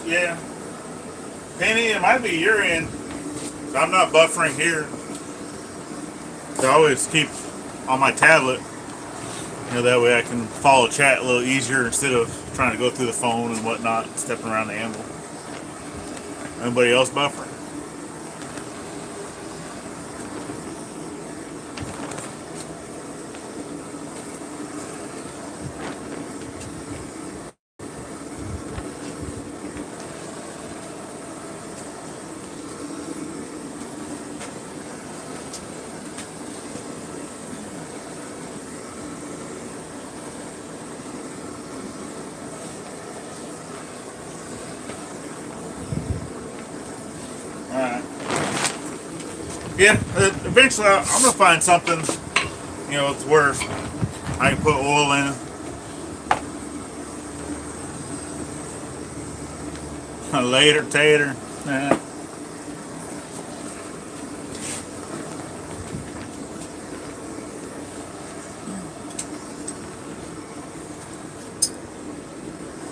Yeah. Penny, it might be your end. So I'm not buffering here. So I always keep on my tablet. That way I can follow chat a little easier instead of trying to go through the phone and whatnot, stepping around the anvil. Anybody else buffering? Yeah, eventually I'm gonna find something, it's where I can put oil in. Later, tater.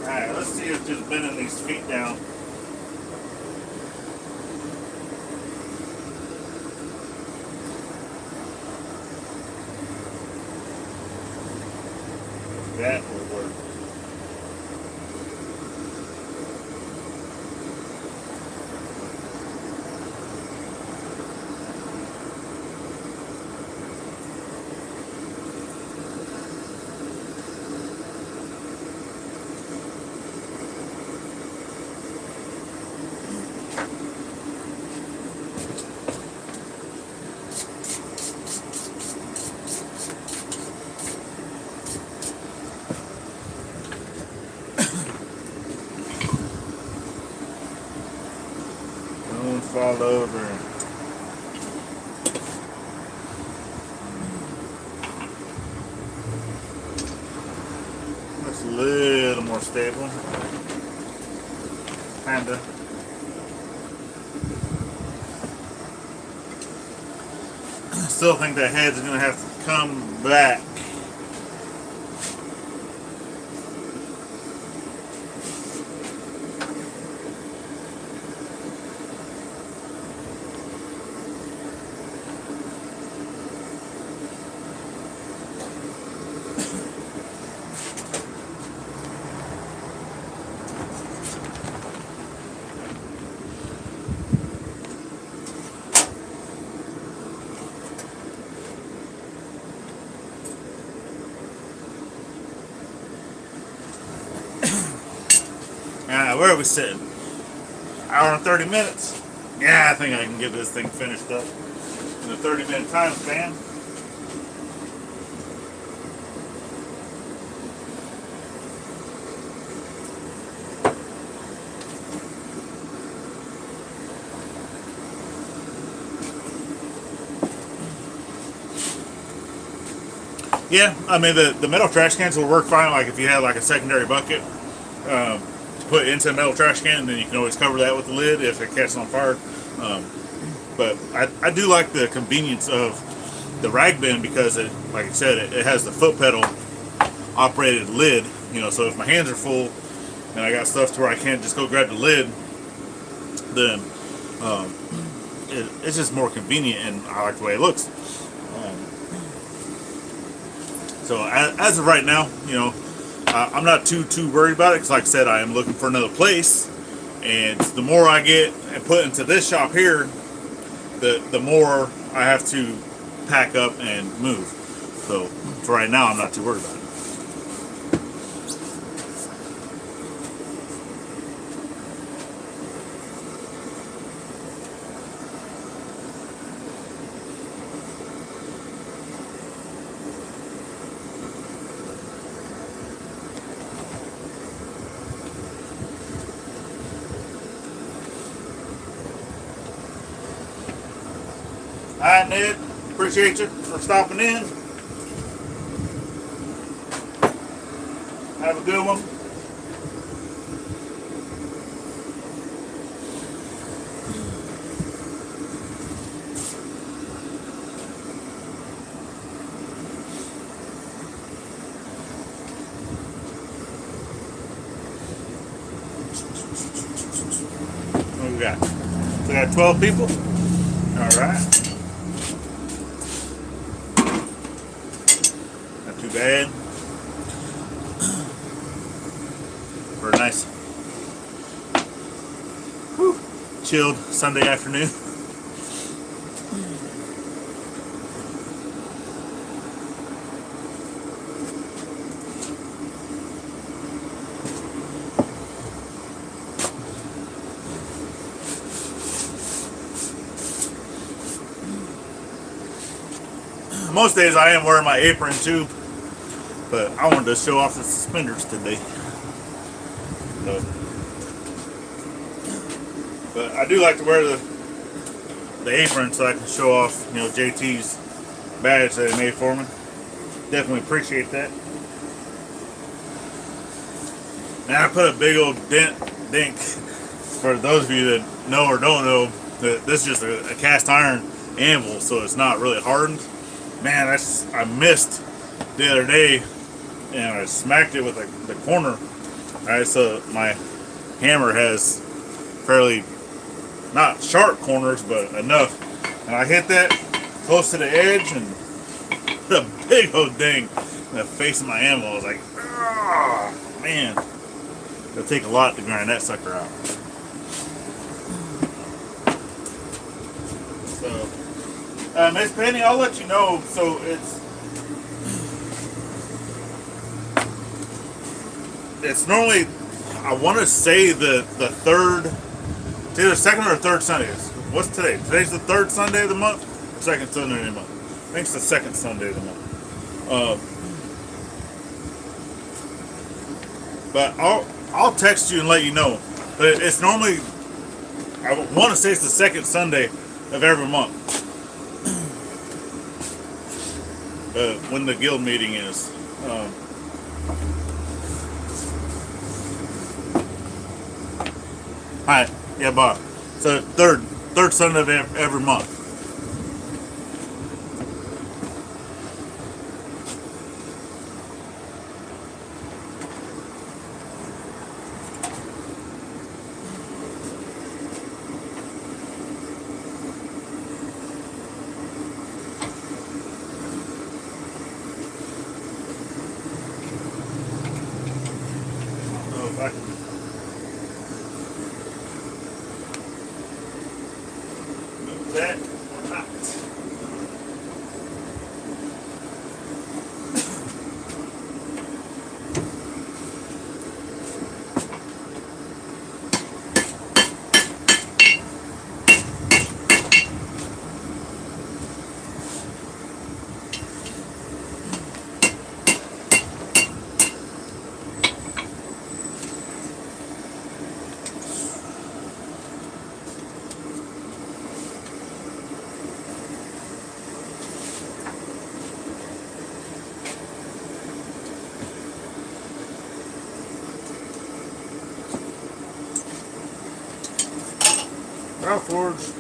Alright, let's see if just bending these feet down. That will work. Don't fall over. That's a little more stable. Kinda. Still think that head's gonna have to come back. Where are we sitting? Hour and 30 minutes? Yeah, I think I can get this thing finished up in a 30-minute time span. Yeah, I mean the metal trash cans will work fine. Like if you have like a secondary bucket. Put into a metal trash can, and then you can always cover that with the lid if it catches on fire. But I do like the convenience of the rag bin because it, like I said, it has the foot pedal operated lid. So if my hands are full and I got stuff to where I can't just go grab the lid, then it's just more convenient, and I like the way it looks. So as of right now, I'm not too worried about it because, like I said, I am looking for another place, and the more I get and put into this shop here, the more I have to pack up and move. So for right now, I'm not too worried about it. Alright, Ned, appreciate you for stopping in. Have a good one. What we got? We got 12 people? Alright. bad. For a nice, chilled Sunday afternoon. Most days I am wearing my apron too, but I wanted to show off the suspenders today. So, but I do like to wear the apron so I can show off, JT's badge that he made for me. Definitely appreciate that. And I put a big old dink for those of you that know or don't know that this is just a cast iron anvil, so it's not really hardened. Man, I missed the other day and I smacked it with the corner. Alright, so my hammer has fairly not sharp corners, but enough. And I hit that close to the edge and put a big old ding in the face of my anvil. I was like, ah, man. It'll take a lot to grind that sucker out. So, Miss Penny, I'll let you know. So it's normally, I want to say the third, it's either second or third Sunday. What's today? Today's the third Sunday of the month? Second Sunday of the month. I think it's the second Sunday of the month. But I'll text you and let you know. But it's normally, I want to say it's the second Sunday of every month. When the guild meeting is. Alright, yeah, Bob. So third Sunday of every month. That or not. Iveyforge.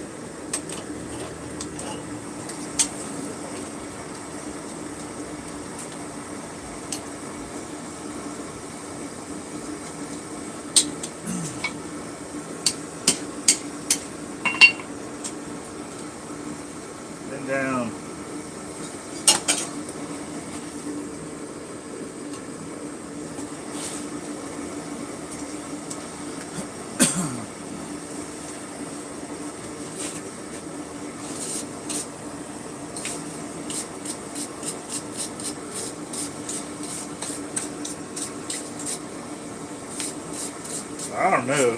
Then down. I don't know.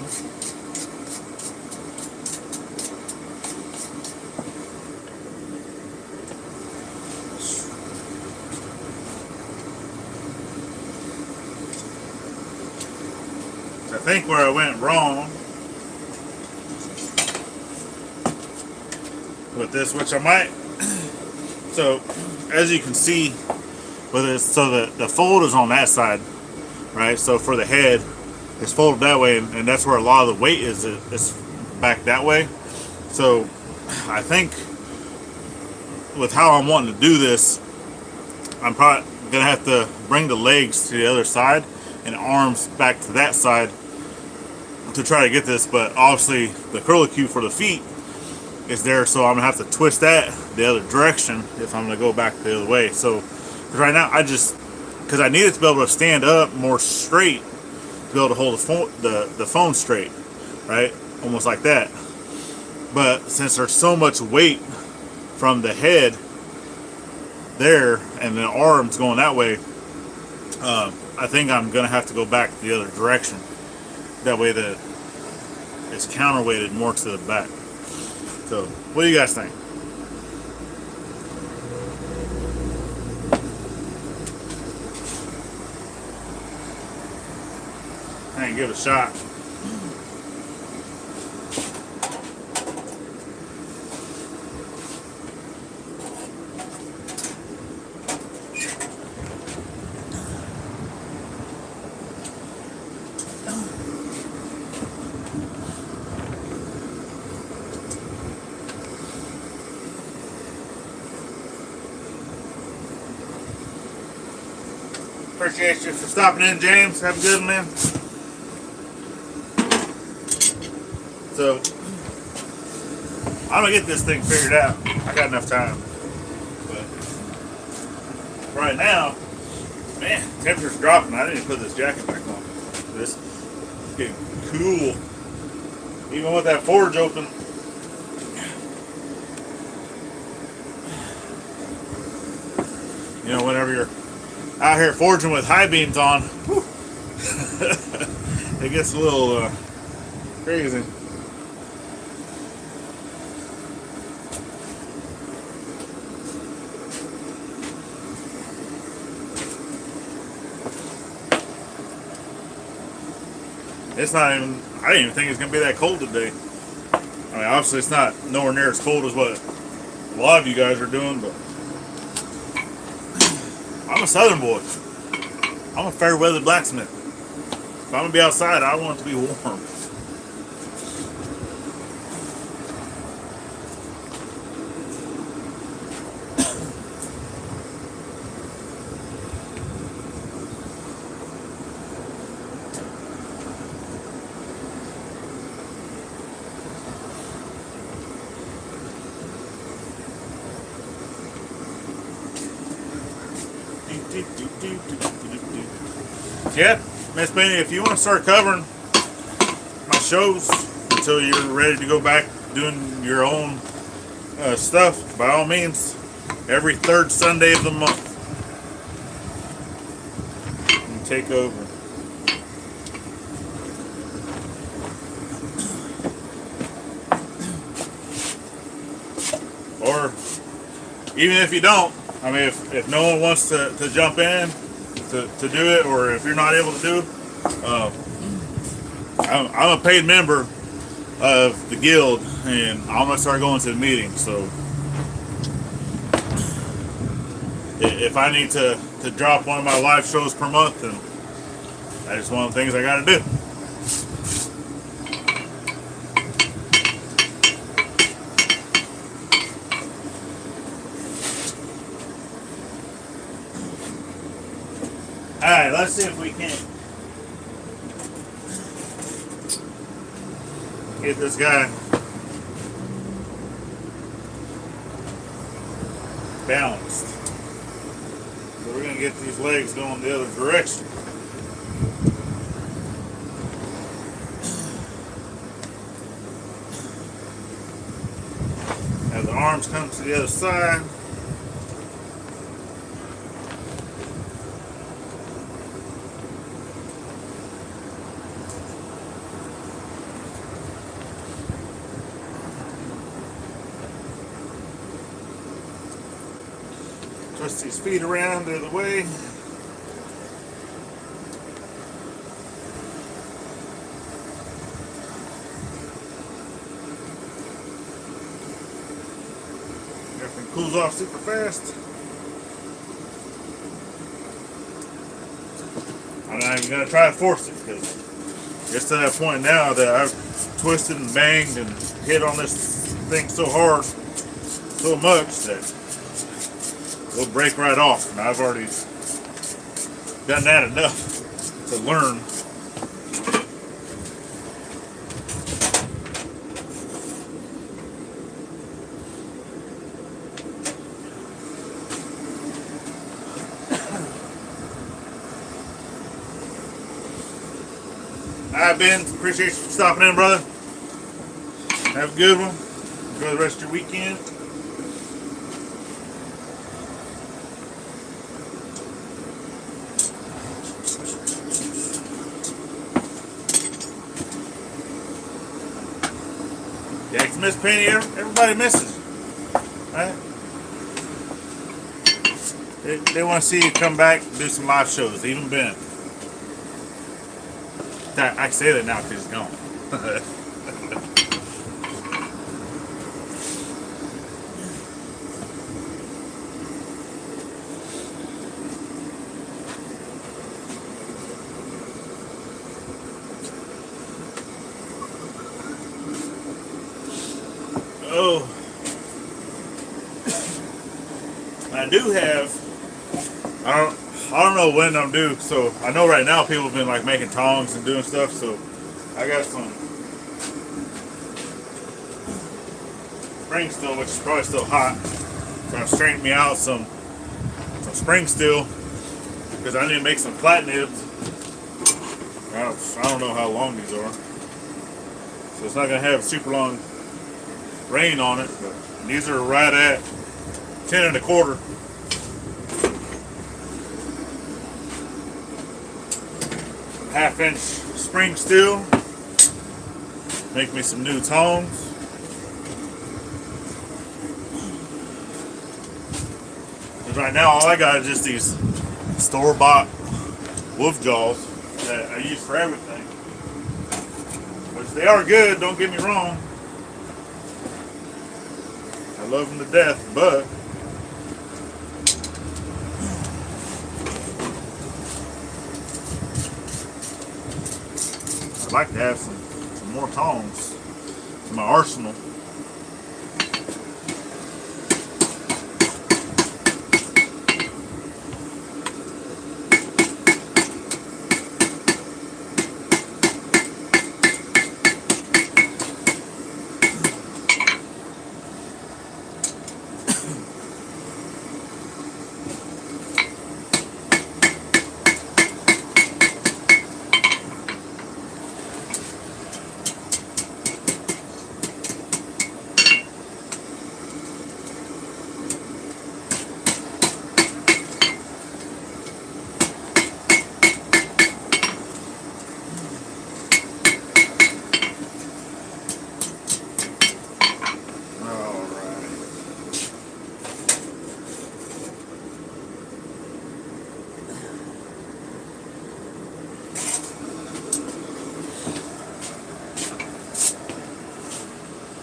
I think where I went wrong with this, which I might. So, as you can see, with this, so the fold is on that side, right? So for the head, it's folded that way, and that's where a lot of the weight is. It's back that way. So I think with how I'm wanting to do this, I'm probably gonna have to bring the legs to the other side and arms back to that side to try to get this. But obviously the curlicue for the feet is there, so I'm gonna have to twist that the other direction if I'm gonna go back the other way. So right now I just because I needed to be able to stand up more straight to be able to hold the phone straight, right? Almost like that. But since there's so much weight from the head there and the arms going that way, I think I'm gonna have to go back the other direction. That way that it's counterweighted more to the back. So, what do you guys think? I can give it a shot. Appreciate you for stopping in, James. Have a good one, man. So, I'm gonna get this thing figured out. I got enough time. But right now, man, temperature's dropping. I didn't even put this jacket back on. This is getting cool. Even with that forge open. You know, whenever you're out here forging with high beams on, it gets a little crazy. It's not even, I didn't even think it's going to be that cold today. I mean, obviously it's not nowhere near as cold as what a lot of you guys are doing, but I'm a southern boy. I'm a fair weather blacksmith. If I'm going to be outside, I want it to be warm. Yeah, Miss Benny, if you want to start covering my shows until you're ready to go back doing your own stuff, by all means, every third Sunday of the month, you can take over. Or even if you don't, I mean, if no one wants to jump in to do it, or if you're not able to do it, I'm a paid member of the guild, and I'm gonna start going to the meetings. So if I need to drop one of my live shows per month, then that's just one of the things I gotta do. Alright, let's see if we can get this guy balanced. So we're going to get these legs going the other direction. Have the arms come to the other side. Twist these feet around the other way. Everything cools off super fast. I'm not even going to try to force it, because it's to that point now that I've twisted and banged and hit on this thing so hard, so much that it'll break right off, and I've already done that enough to learn. I've been. Appreciate you stopping in, brother. Have a good one. Enjoy the rest of your weekend. Yeah, you miss Penny. Everybody misses you, right? They want to see you come back and do some live shows. Even Ben. I can say that now because he's gone. Oh, I do have. I don't know when I'm due. So I know right now people have been like making tongs and doing stuff. So I got some spring steel, which is probably still hot. So I'm straightening me out some spring steel because I need to make some flat nibs. I don't know how long these are, so it's not gonna have super long rain on it. But these are right at 10 1/4. Half-inch spring steel. Make me some new tongs. Right now, all I got is just these store-bought wolf jaws that I use for everything. Which they are good, don't get me wrong. I love them to death, but I'd like to have some more tongs in my arsenal.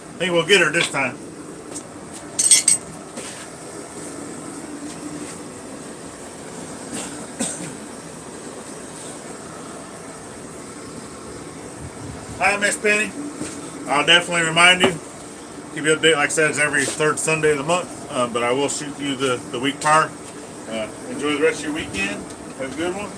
I think we'll get her this time. Hi, Miss Penny. I'll definitely remind you. Keep you updated. Like I said, it's every third Sunday of the month. But I will shoot you the week prior. Enjoy the rest of your weekend. Have a good one.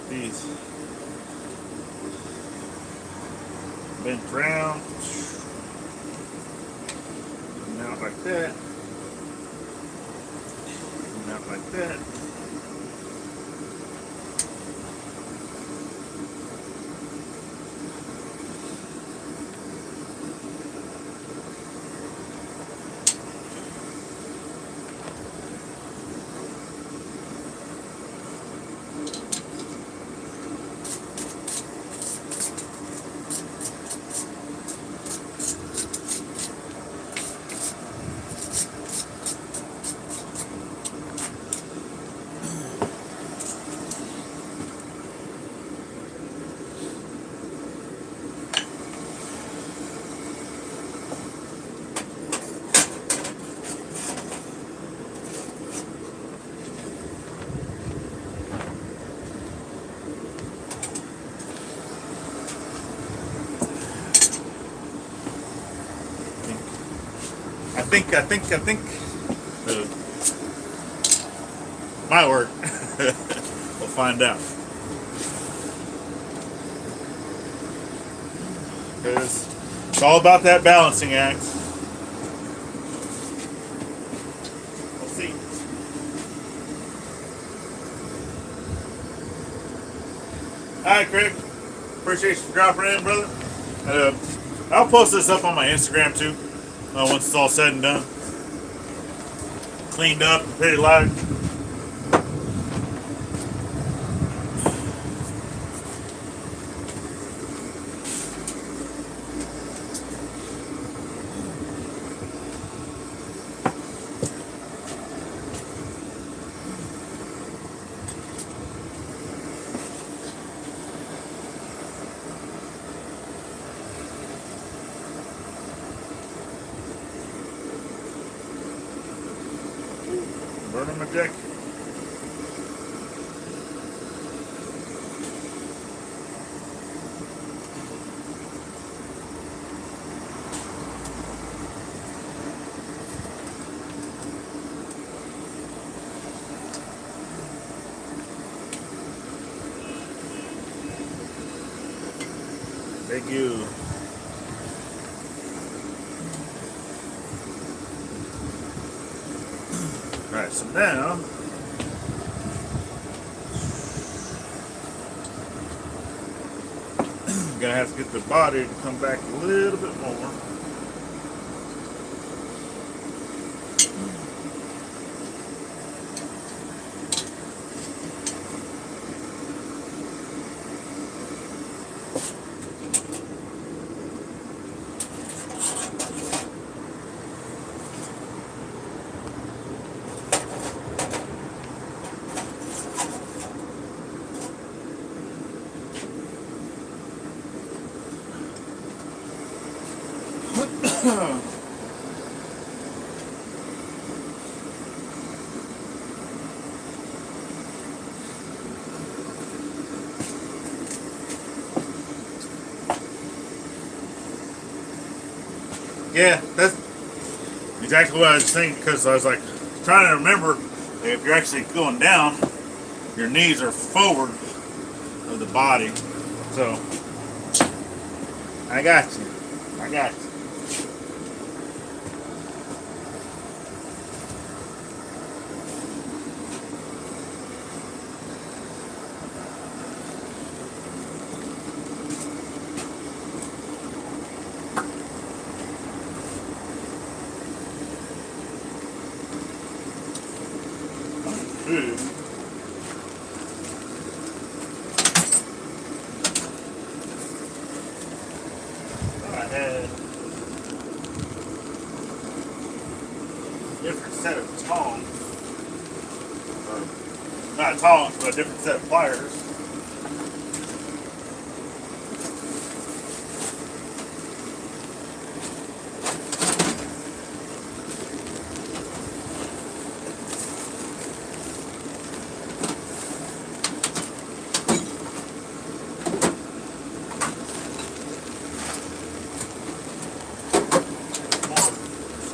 These bent round, and out like that, and out like that. think might work. We'll find out. Because it's all about that balancing act. We'll see. Alright, Craig. Appreciate you for dropping in, brother. I'll post this up on my Instagram too. Once it's all said and done. Cleaned up and pretty light. Burning my deck. Thank you. Alright, so now I'm gonna have to get the body to come back a little bit more. Yeah, that's exactly what I was thinking, because I was like trying to remember if you're actually going down, your knees are forward of the body. So I got you. I got you. I had a different set of tongs, or not tongs, but a different set of pliers.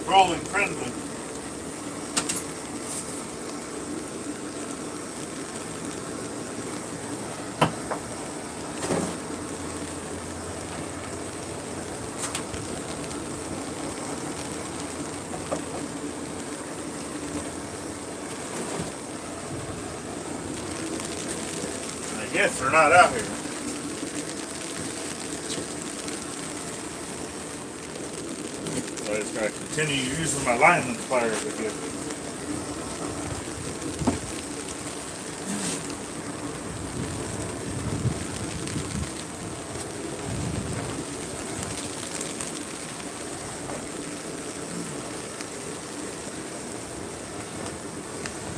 Rolling friendly. I guess they're not out here. So I just gotta continue using my lineman pliers again.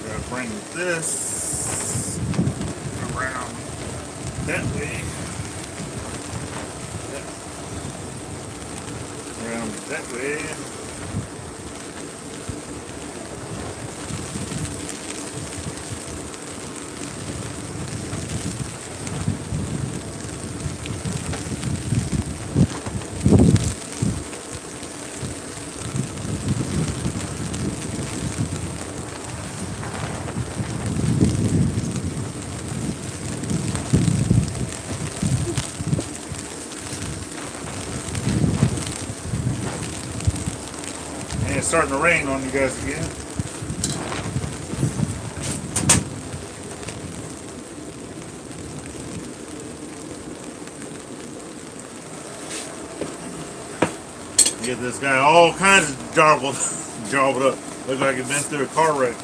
Gotta bring this around that way. Around that way. it's starting to rain on you guys again. Get this guy all kinds of jarbled up. Looks like he's been through a car wreck.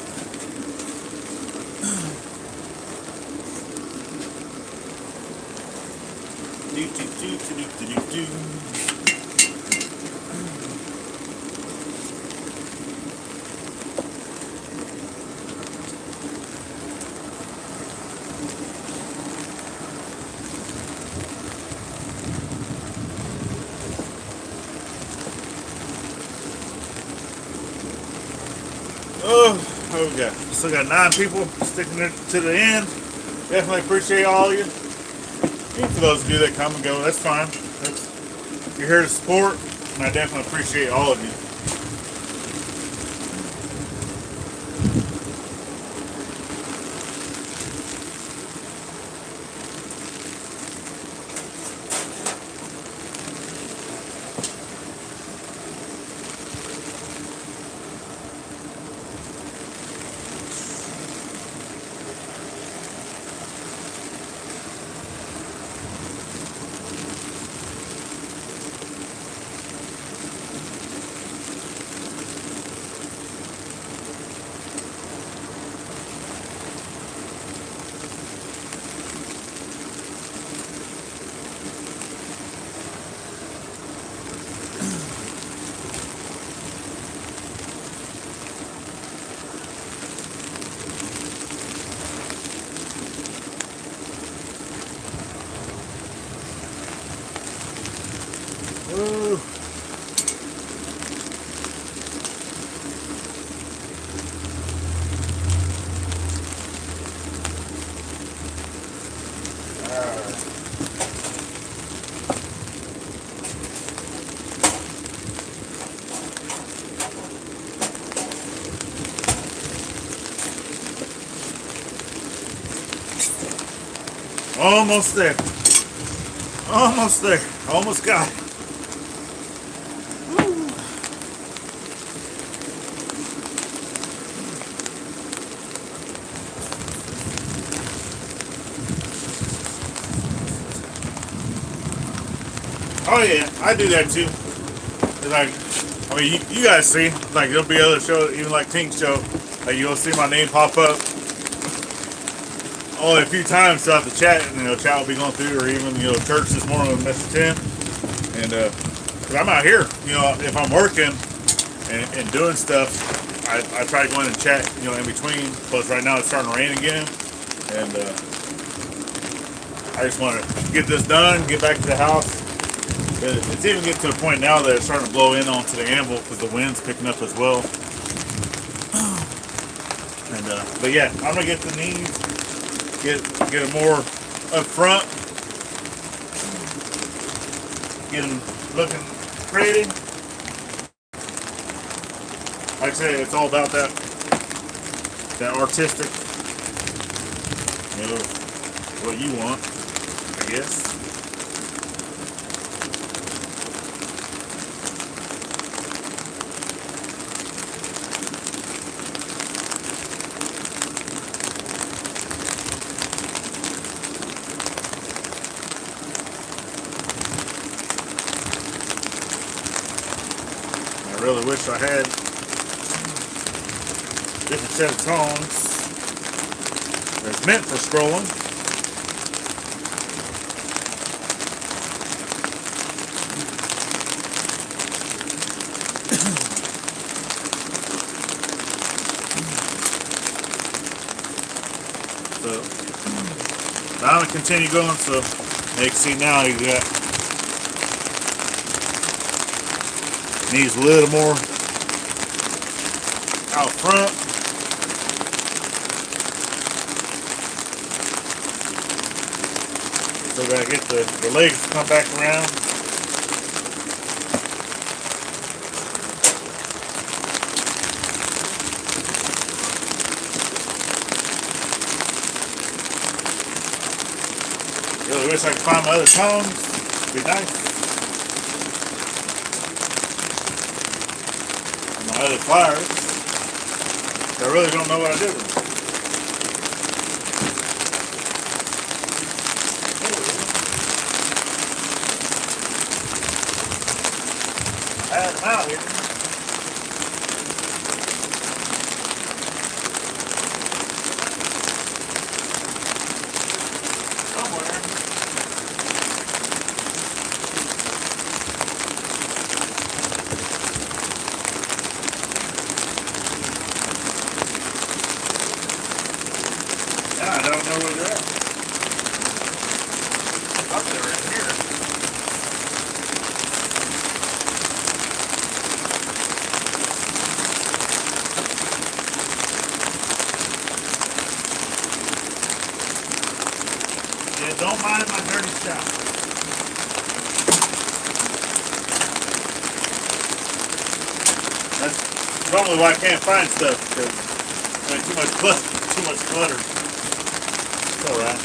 Oh, we got still got 9 people sticking there to the end. Definitely appreciate all of you. Even for those of you that come and go, that's fine. You're here to support, and I definitely appreciate all of you. Ooh. Almost there. Almost there. Almost got it. Woo. Oh yeah, I do that too. It's like, I mean, you guys see, like there'll be other shows, even like Tink's show, like you'll see my name pop up only a few times throughout the chat, and chat will be going through, or even church this morning with message 10, and cause I'm out here, if I'm working and doing stuff, I try to go in and chat, in between. Plus right now it's starting to rain again, and I just want to get this done, get back to the house. It's even getting to the point now that it's starting to blow in onto the anvil because the wind's picking up as well. And but yeah, I'm gonna get the knees. Get them more up front, get them looking pretty. Like I said, it's all about that artistic, what you want, I guess. I really wish I had different set of tones that's meant for scrolling. So I'm gonna continue going. So you can see now you got needs a little more out front. So gotta get the legs to come back around. Really wish I could find my other tones. It'd be nice. other pliers. I really don't know what I did with them. I had them out here. Somewhere. Yeah, I don't know where they're at. I thought they were in here. Yeah, don't mind my dirty shop. That's normally why I can't find stuff, because I mean, too much clutter. It's alright.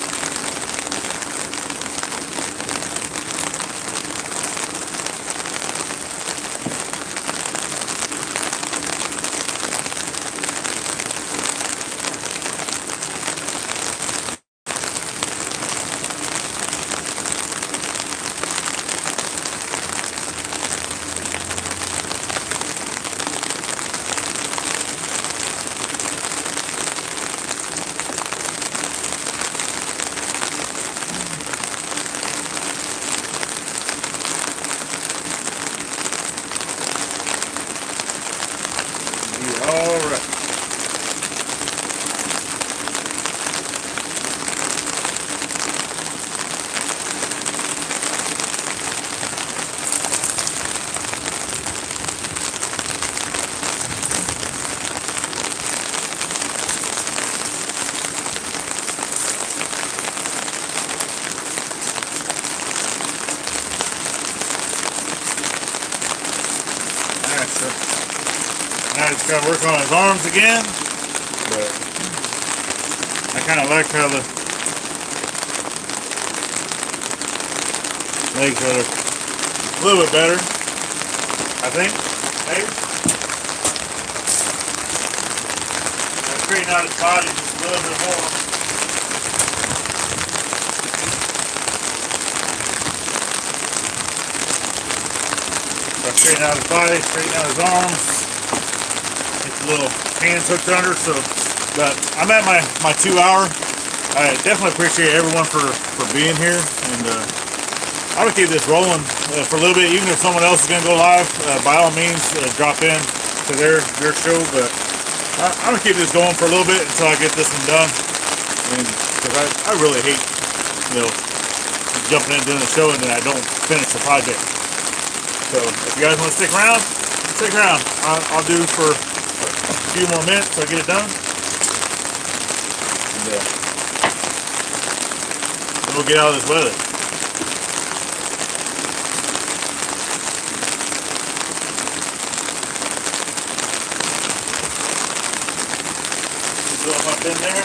Alright. Alright, so now I just gotta work on his arms again, but I kind of like how the legs are a little bit better, I think. Maybe. I'll straighten out his body just a little bit more. I'll straighten out his body, straighten out his arms. Little hands hooked under, so but I'm at my 2 hour. I definitely appreciate everyone for being here, and I'm gonna keep this rolling for a little bit, even if someone else is gonna go live. By all means, drop in to their show, but I'm gonna keep this going for a little bit until I get this one done, and because I really hate, you know, jumping in doing the show and then I don't finish the project. So if you guys want to stick around, stick around. I'll do for a few more minutes till I get it done. And, then we'll get out of this weather. Fill them up in there.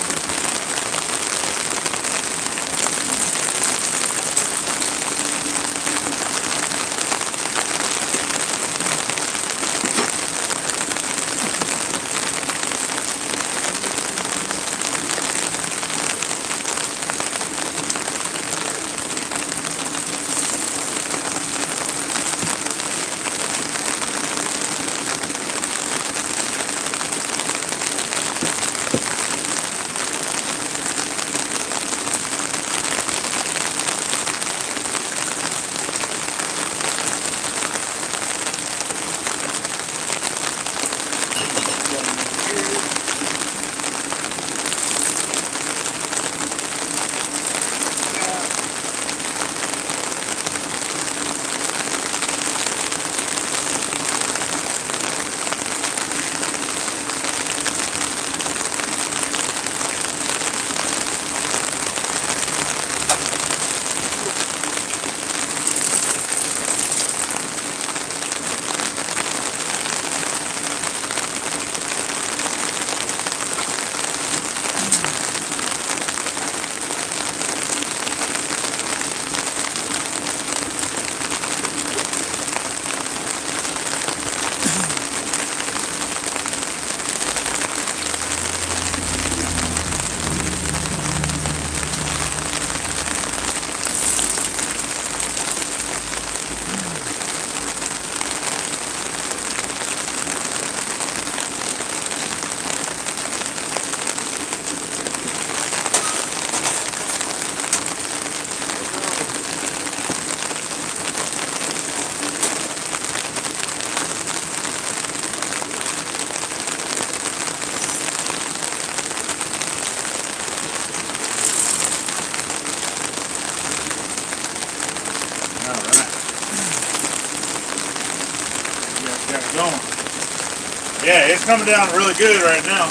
Yeah, it's coming down really good right now.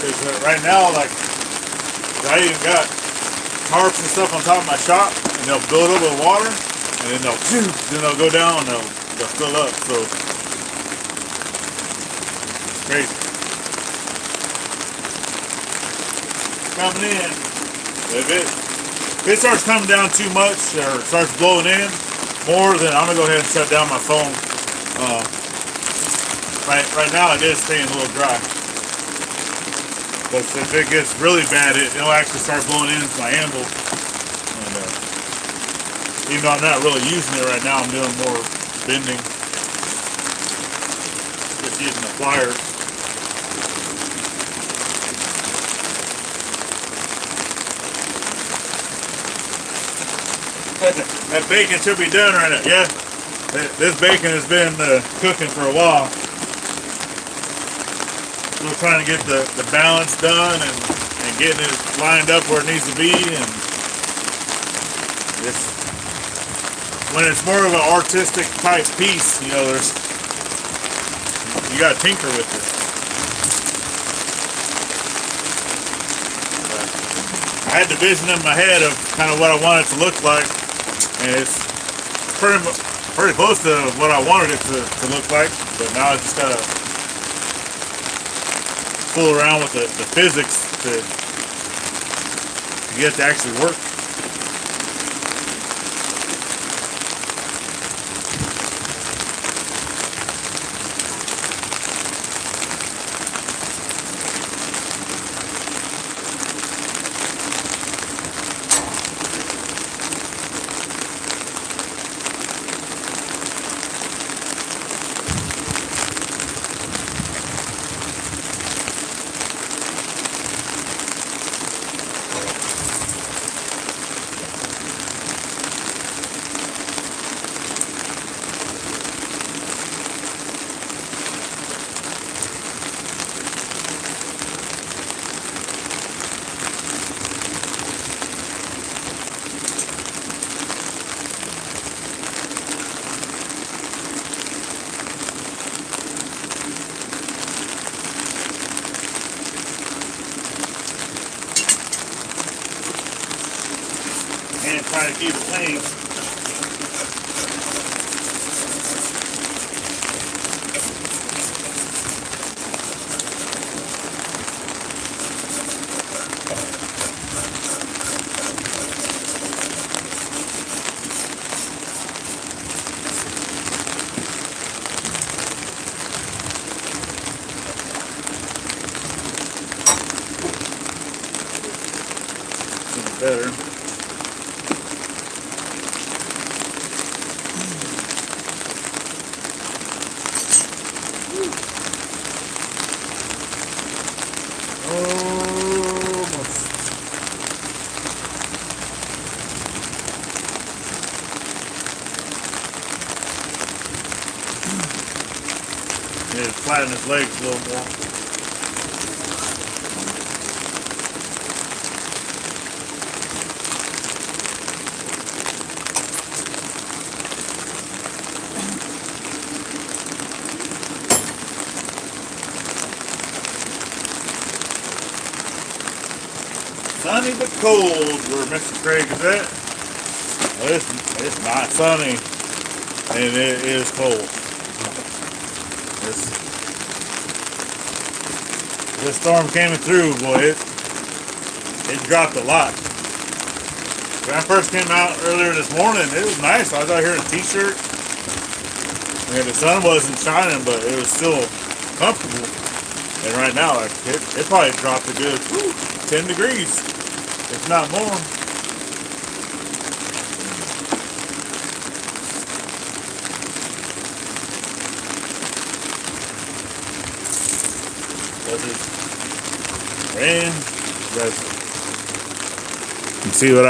Cause right now, like, I even got tarps and stuff on top of my shop, and they'll build up with water, and then they'll go down, and they'll fill up. So it's crazy. Coming in. If it starts coming down too much or starts blowing in more, then I'm gonna go ahead and shut down my phone. Right now it is staying a little dry. But if it gets really bad, it'll actually start blowing into my handle. And even though I'm not really using it right now, I'm doing more bending. Just using the pliers. That bacon should be done right now. Yeah, this bacon has been cooking for a while. We're trying to get the balance done and getting it lined up where it needs to be. And when it's more of an artistic type piece, you know, you got to tinker with it. But I had the vision in my head of kind of what I want it to look like, and it's pretty close to what I wanted it to look like. But now I just gotta fool around with the physics to get it to actually work. And try to keep it clean. Better. Yeah, flatten his legs a little more. Sunny but cold where Mr. Craig is at. Well, it's not sunny and it is cold. This storm came through, boy, it dropped a lot. When I first came out earlier this morning, it was nice. I was out here in a t-shirt. And the sun wasn't shining, but it was still comfortable. And right now, like, it probably dropped a good 10 degrees, if not more. Rain. You guys can see what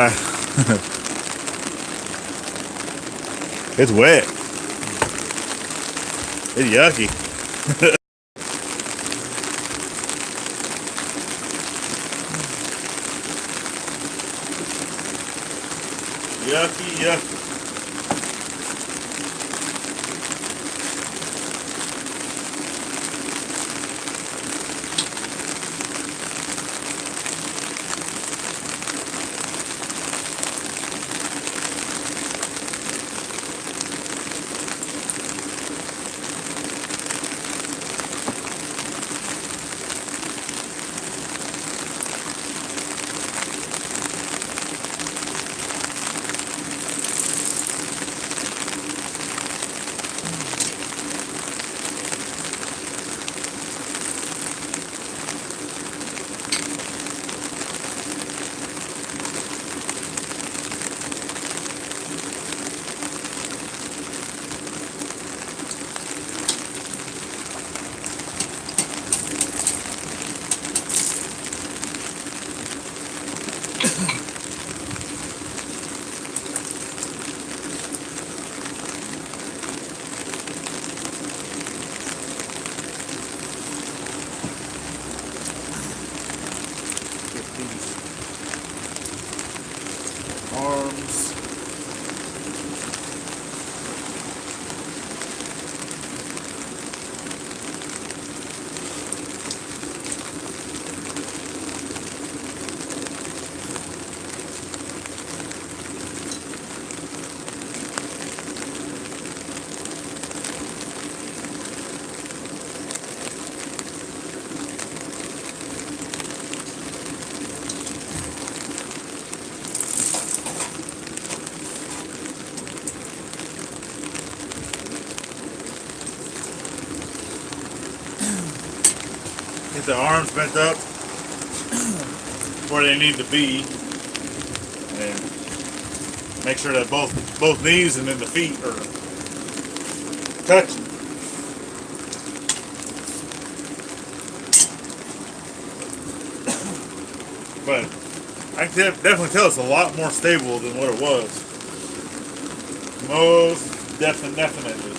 it's wet. It's yucky. Yucky. Arms. Get the arms bent up where they need to be, and make sure that both knees and then the feet are touching. But I can definitely tell it's a lot more stable than what it was. Most definitely.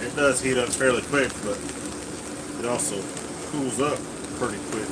It does heat up fairly quick, but it also cools up pretty quick.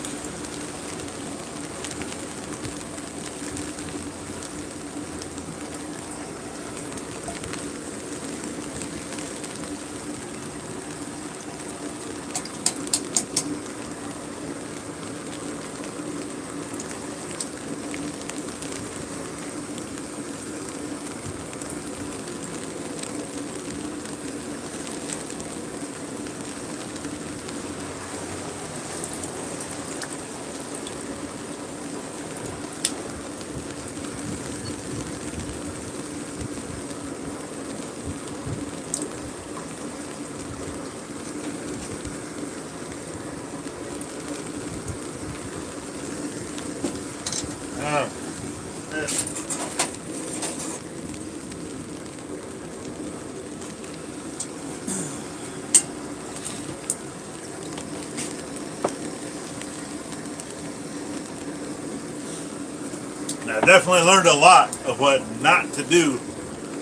I definitely learned a lot of what not to do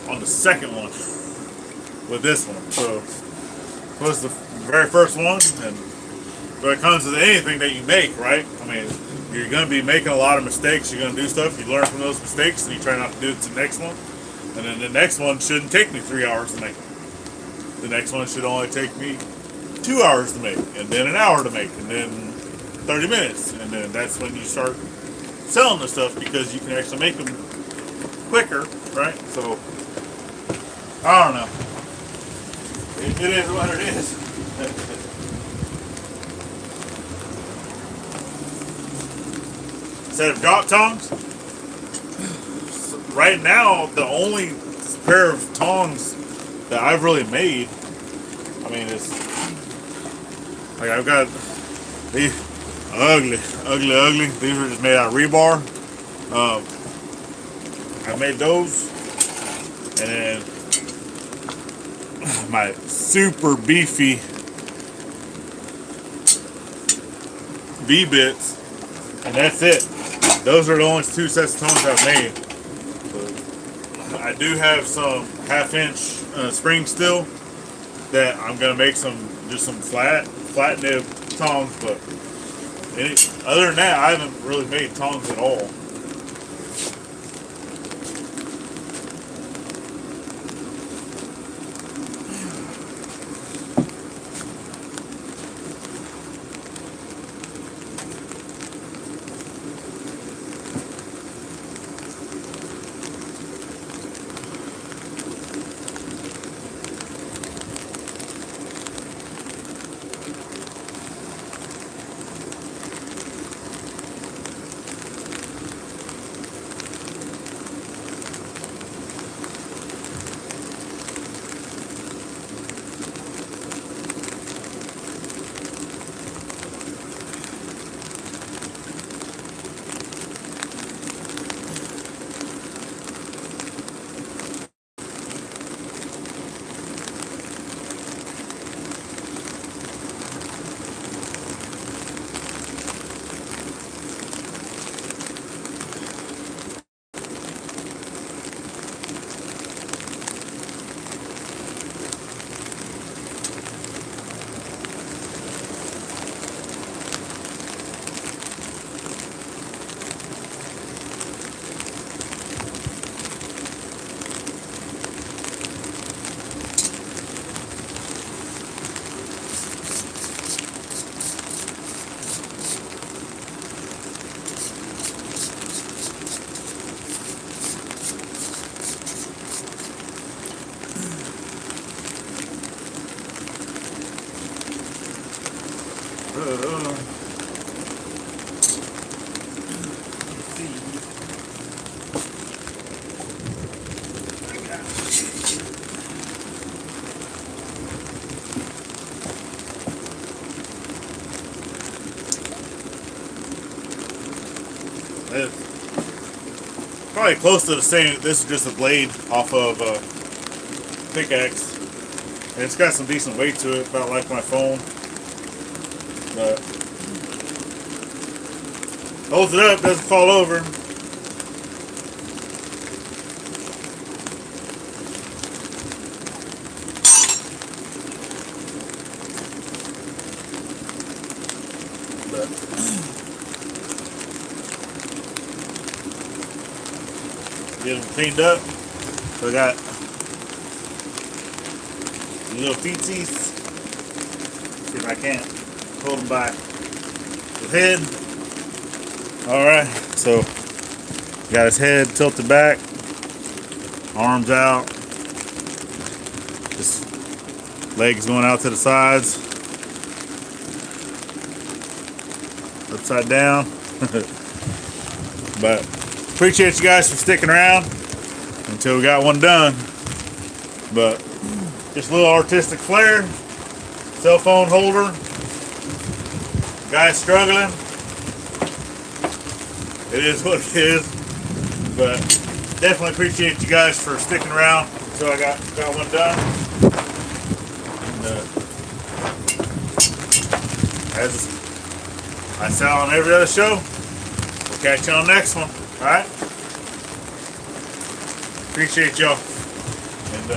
on the second one with this one. So it was the very first one, and when it comes to anything that you make, right? I mean, you're going to be making a lot of mistakes. You're going to do stuff. You learn from those mistakes, and you try not to do it to the next one. And then the next one shouldn't take me 3 hours to make. The next one should only take me 2 hours to make, and then an hour to make, and then 30 minutes. And then that's when you start selling the stuff, because you can actually make them quicker, right? So I don't know. It is what it is. Set of drop tongs. Right now, the only pair of tongs that I've really made, I mean, it's like I've got these ugly. These were just made out of rebar. I made those, and then my super beefy V-bits, and that's it. Those are the only two sets of tongs I've made. But I do have some half-inch spring steel that I'm gonna make some flat nib tongs, but other than that, I haven't really made tongs at all. It's probably close to the same. This is just a blade off of a pickaxe. And it's got some decent weight to it, about like my phone. But holds it up, doesn't fall over. Get them cleaned up. So I got these little feetsies. See if I can't hold them by the head. Alright, so got his head tilted back, arms out, just legs going out to the sides, upside down. But appreciate you guys for sticking around until we got one done. But just a little artistic flair, cell phone holder, guy struggling. It is what it is, but definitely appreciate you guys for sticking around until I got one done. And, as I say on every other show, we'll catch you on the next one. All right? Appreciate y'all. And